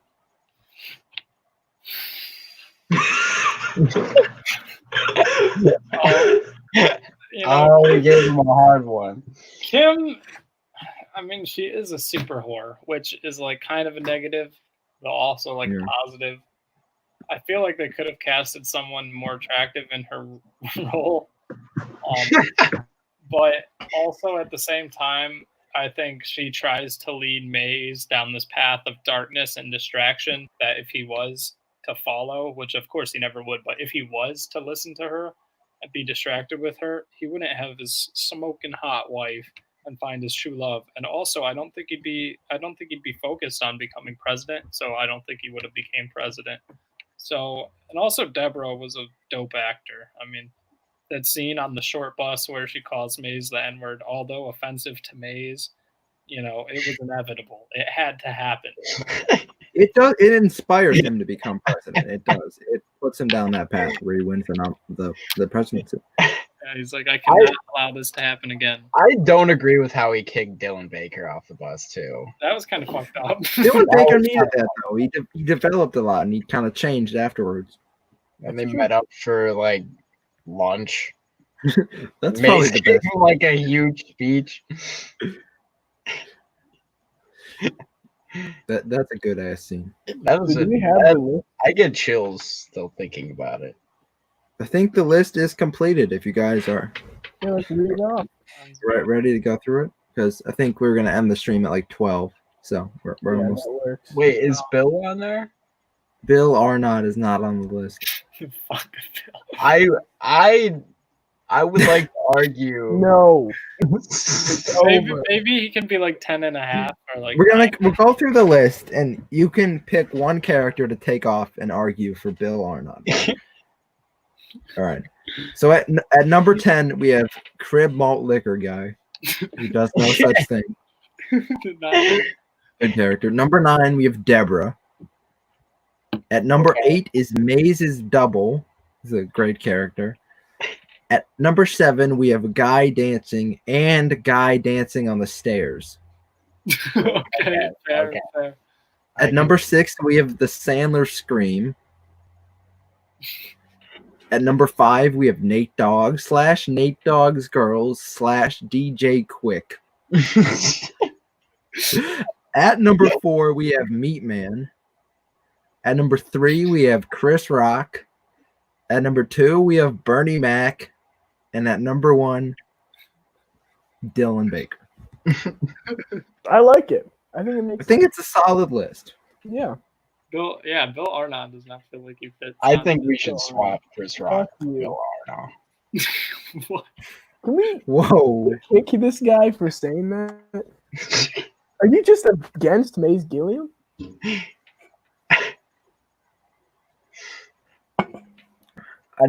I gave him a hard one. Kim, I mean, she is a super whore, which is like kind of a negative, but also like positive. I feel like they could have casted someone more attractive in her role. But also at the same time, I think she tries to lead Maze down this path of darkness and distraction that if he was to follow, which of course he never would, but if he was to listen to her and be distracted with her, he wouldn't have his smoking hot wife and find his true love. And also, I don't think he'd be focused on becoming president, so I don't think he would have became president. So, and also Deborah was a dope actor. I mean, that scene on the short bus where she calls Maze the N-word, although offensive to Maze, it was inevitable. It had to happen. It does. It inspires him to become president. It does. It puts him down that path where he wins the presidency. Yeah, he's like, I cannot allow this to happen again. I don't agree with how he kicked Dylan Baker off the bus too. That was kind of fucked up. Dylan Baker needed that though. He developed a lot and he kind of changed afterwards. And they met up for like lunch. That's probably the best. Like a huge speech. That's a good ass scene. I get chills still thinking about it. I think the list is completed. If you guys are let's read it off. ready to go through it, because I think we're gonna end the stream at like 12. So we're almost. Wait, is Bill on there? Bill Arnott is not on the list. Fuck Bill. I would like to argue. No. Maybe he can be like 10.5 or like. We'll go through the list and you can pick one character to take off and argue for Bill Arnott. All right. So at number 10 we have Crib Malt Liquor Guy, who does no such thing. Good character. Number 9 we have Deborah. At number 8 is Maze's Double. He's a great character. At number 7 we have Guy Dancing and Guy Dancing on the Stairs. Okay. Fair. At number 6 we have the Sandler Scream. At number 5 we have Nate Dogg / Nate Dogg's Girls / DJ Quick. At number 4 we have Meat Man. At number 3 we have Chris Rock. At number 2 we have Bernie Mac. And at number 1, Dylan Baker. I like it. I think it's a solid list. Yeah. Bill Arnott does not feel like he fits. I think we should swap Chris Rock for Bill Arnott. What? Can we Whoa. kick this guy for saying that? Are you just against Maze Gilliam? I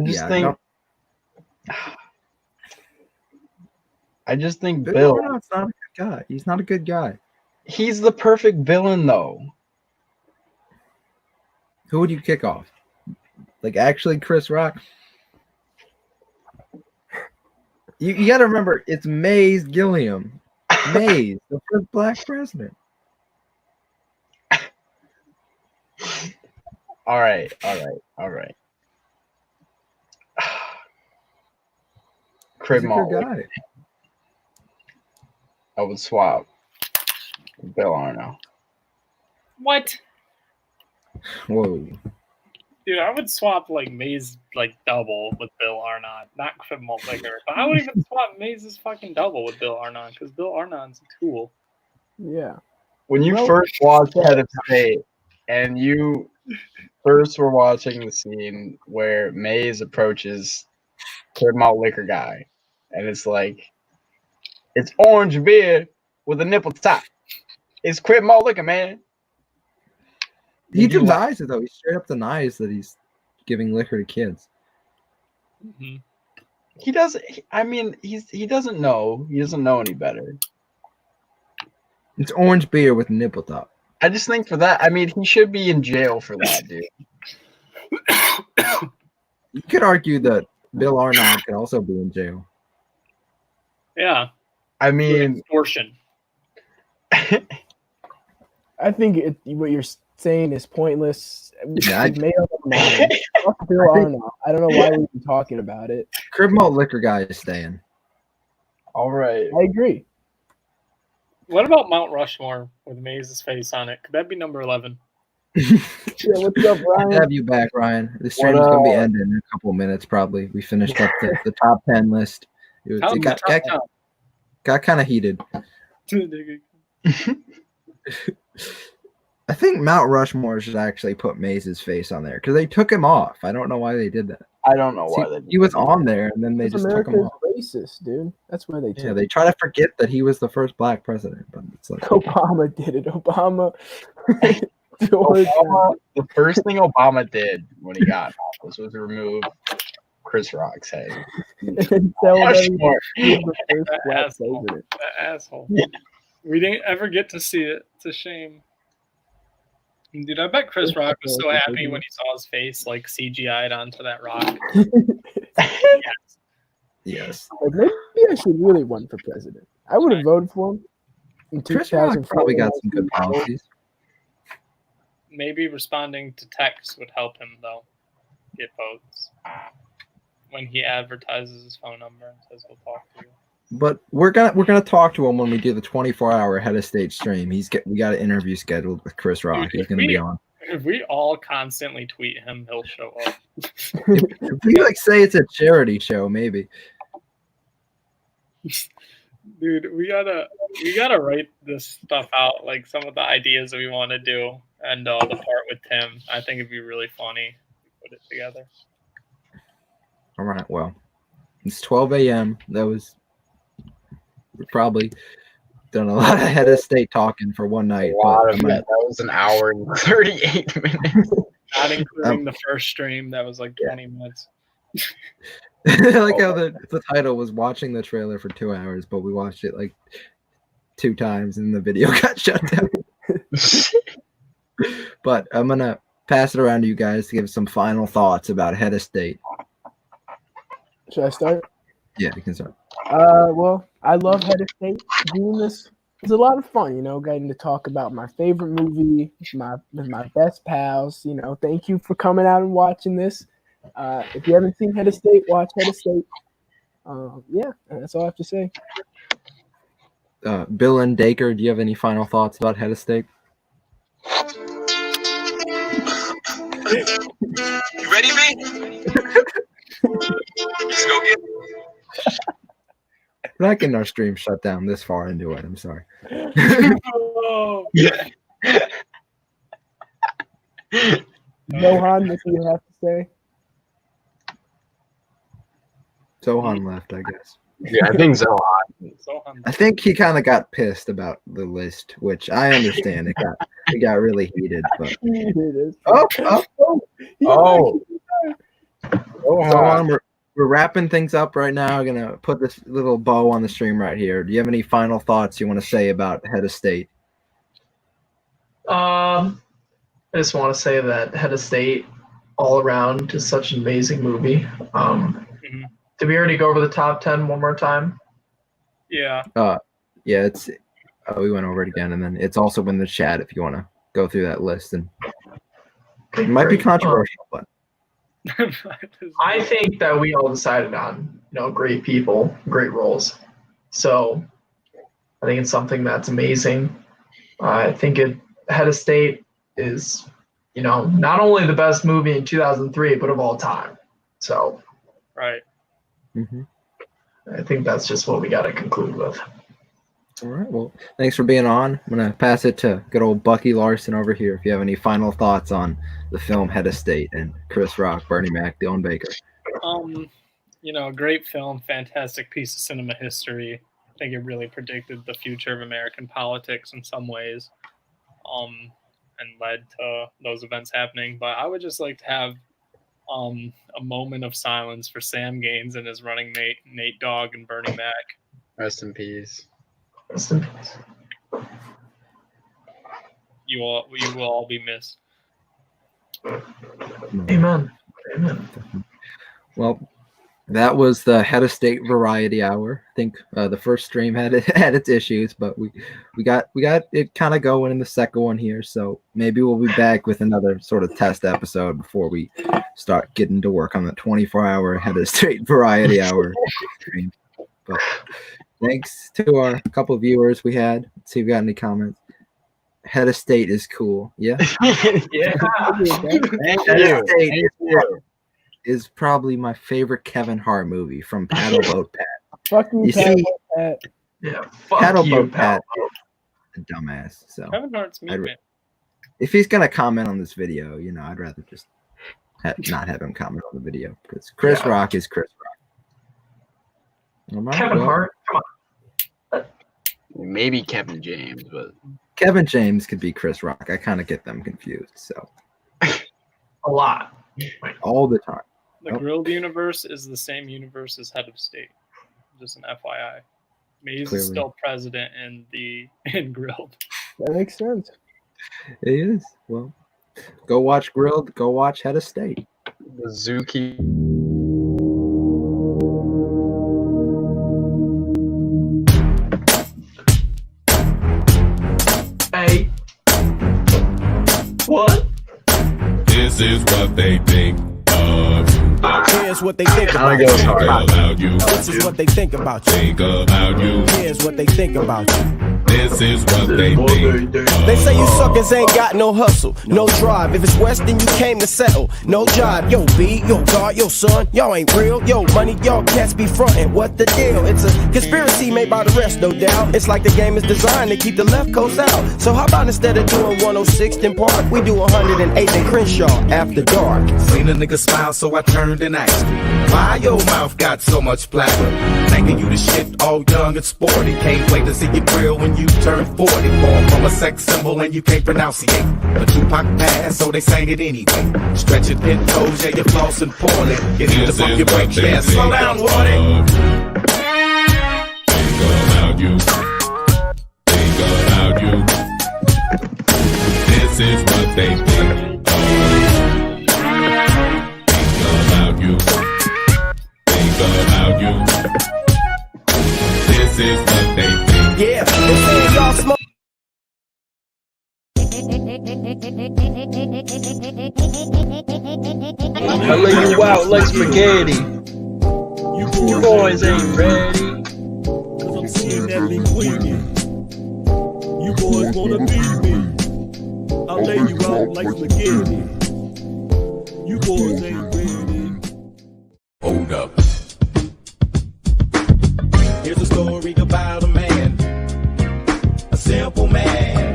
just think Bill Arnott's not a good guy. He's not a good guy. He's the perfect villain, though. Who would you kick off? Like, actually, Chris Rock? You got to remember, it's Mays Gilliam. Mays, the first black president. All right. Crib He's a Mall. good guy. I would swap Bill Arno. What? Whoa. Dude, I would swap like Maze like double with Bill Arnott, not Crib Malt Liquor. But I would even swap Maze's fucking double with Bill Arnott because Bill Arnott's a tool. Yeah. When you Well, first watched Head of State and you first were watching the scene where Maze approaches Crib Malt Liquor guy, and it's like, it's orange beer with a nipple top. It's Crib Malt Liquor, man. He Did you like- denies it, though. He straight up denies that he's giving liquor to kids. Mm-hmm. He doesn't. I mean, he doesn't know. He doesn't know any better. It's orange beer with nipple top. I just think for that, I mean, he should be in jail for that, dude. You could argue that Bill Arnott could also be in jail. Yeah. I mean, extortion. I think what you're saying is pointless. Yeah, We've made up our mind. Fuck Bill Arnott. I don't know why we've been talking about it. Crib Malt Liquor guy is staying. All right. I agree. What about Mount Rushmore with Maze's face on it? Could that be number 11? Yeah, what's up, Good Ryan? to have you back, Ryan. The stream is What, going to be ending in a couple minutes, probably. We finished up the top 10 list. It How's the got top kind of heated. 10? I think Mount Rushmore should actually put Maze's face on there because they took him off. I don't know why they did that. I don't know why See, they did he was on there and then they Because just took him America's off. racist, dude. That's why they took Yeah, they try to forget that he was the first black president, but it's like Obama did it. Obama. George, Obama, the first thing Obama did when he got in office was remove Chris Rock's head. and tell Rushmore. everybody he was the first That black asshole. president. That asshole. Yeah. We didn't ever get to see it. It's a shame. Dude, I bet Chris Rock was so happy when he saw his face like CGI'd onto that rock. yes. Like, maybe I should really run for president. I would have voted for him in Chris Rock 2004. probably got some good policies. Maybe responding to texts would help him though. Get votes. When he advertises his phone number and says he'll talk to you. But we're gonna talk to him when we do the 24-hour Head of State stream. We got an interview scheduled with Chris Rock. He's gonna be on. If we all constantly tweet him, he'll show up. If we like say it's a charity show, maybe. Dude, we gotta write this stuff out, like some of the ideas that we want to do, and the part with Tim. I think it'd be really funny if we put it together. All right. Well, it's 12 a.m. We've probably done a lot of Head of State talking for one night. But That was an hour and 38 minutes. Not including the first stream that was like 20 minutes. I like how the title was watching the trailer for 2 hours, but we watched it like 2 times and the video got shut down. But I'm gonna pass it around to you guys to give some final thoughts about Head of State. Should I start? Yeah, you can start. Well, I love Head of State. Doing this was a lot of fun, getting to talk about my favorite movie with my best pals. Thank you for coming out and watching this. If you haven't seen Head of State, watch Head of State. Yeah, that's all I have to say. Bill and Dacre, do you have any final thoughts about Head of State? You ready, B? Let's go get it. We're not getting our stream shut down this far into it. I'm sorry. Oh, Johan, what do you have to say? Sohan left, I guess. Yeah, I think so. I think he kind of got pissed about the list, which I understand. It got really heated. But Sohan, we're wrapping things up right now. I'm gonna put this little bow on the stream right here. Do you have any final thoughts you want to say about Head of State? I just want to say that Head of State all around is such an amazing movie. Did we already go over the top 10 one more time? Yeah. Yeah, it's we went over it again, and then it's also in the chat if you want to go through that list. And it might be controversial, but I think that we all decided on, great people, great roles. So I think it's something that's amazing. I think Head of State is, not only the best movie in 2003, but of all time. So Right. I think that's just what we got to conclude with. all right. Well, thanks for being on. I'm gonna pass it to good old Bucky Larson over here. If you have any final thoughts on the film Head of State and Chris Rock, Bernie Mac, Dylan Baker. Great film, fantastic piece of cinema history. I think it really predicted the future of American politics in some ways, and led to those events happening. But I would just like to have a moment of silence for Sam Gaines and his running mate Nate Dogg and Bernie Mac. Rest in peace. Rest in peace. You will all be missed. Amen. Amen. Well, that was the Head of State Variety Hour. I think the first stream had its issues, but we got it kind of going in the second one here. So maybe we'll be back with another sort of test episode before we start getting to work on the 24-hour Head of State Variety Hour stream. But thanks to our couple of viewers we had. Let's see if we got any comments. Head of State is cool. Yeah. Yeah. Thank Head you. of State is probably my favorite Kevin Hart movie from Paddle Boat Pat. Fuck you, You Pat. see, Pat. Yeah. Fuck Paddle you, Boat pal. Pat, a dumbass. So Kevin Hart's me, I'd- man. if he's gonna comment on this video, I'd rather just not have him comment on the video because Chris Rock is Chris Rock. All right, Kevin well, Hart. Come on. Maybe Kevin James, but Kevin James could be Chris Rock. I kind of get them confused. So A lot. all the time. The Grilled universe is the same universe as Head of State. Just an FYI. Maze Clearly. is still president in Grilled. That makes sense. It is. Well, go watch Grilled. Go watch Head of State. the Zuki. Hey. What? This is what they think of you. Here's what they think about Gotta go you. hard. About you. This is what they think about you. Think about you. Here's what they think about you. This is what they think. They say you suckers ain't got no hustle, no drive. If it's West, then you came to settle. No job, yo B, yo God, yo son, y'all ain't real. Yo money, y'all cats be frontin'. What the deal? It's a conspiracy made by the rest, no doubt. It's like the game is designed to keep the left coast out. So how about instead of doing 106th and Park, we do 108th and Crenshaw after dark. Seen a nigga smile, so I turned and asked him, why your mouth got so much platter? Thinking you the shit, all young and sporty. Can't wait to see you grill when you turn 40. Born from a sex symbol and you can't pronunciate. But Tupac passed, so they sang it anyway. Stretching pin toes, yeah, you're flossing poorly. You need to pump your brakes, yeah, slow down, Wardy. Think about you. Think about you. This is what they think of you. Think about you. Think about you. This is what they think. Yeah, they say y'all smoke. I lay you out like spaghetti. You boys ain't ready. Cause I'm seeing that linguini. You boys wanna beat me. I'll lay you out like spaghetti. You boys ain't ready. Hold up. Here's a story about a man, a simple man.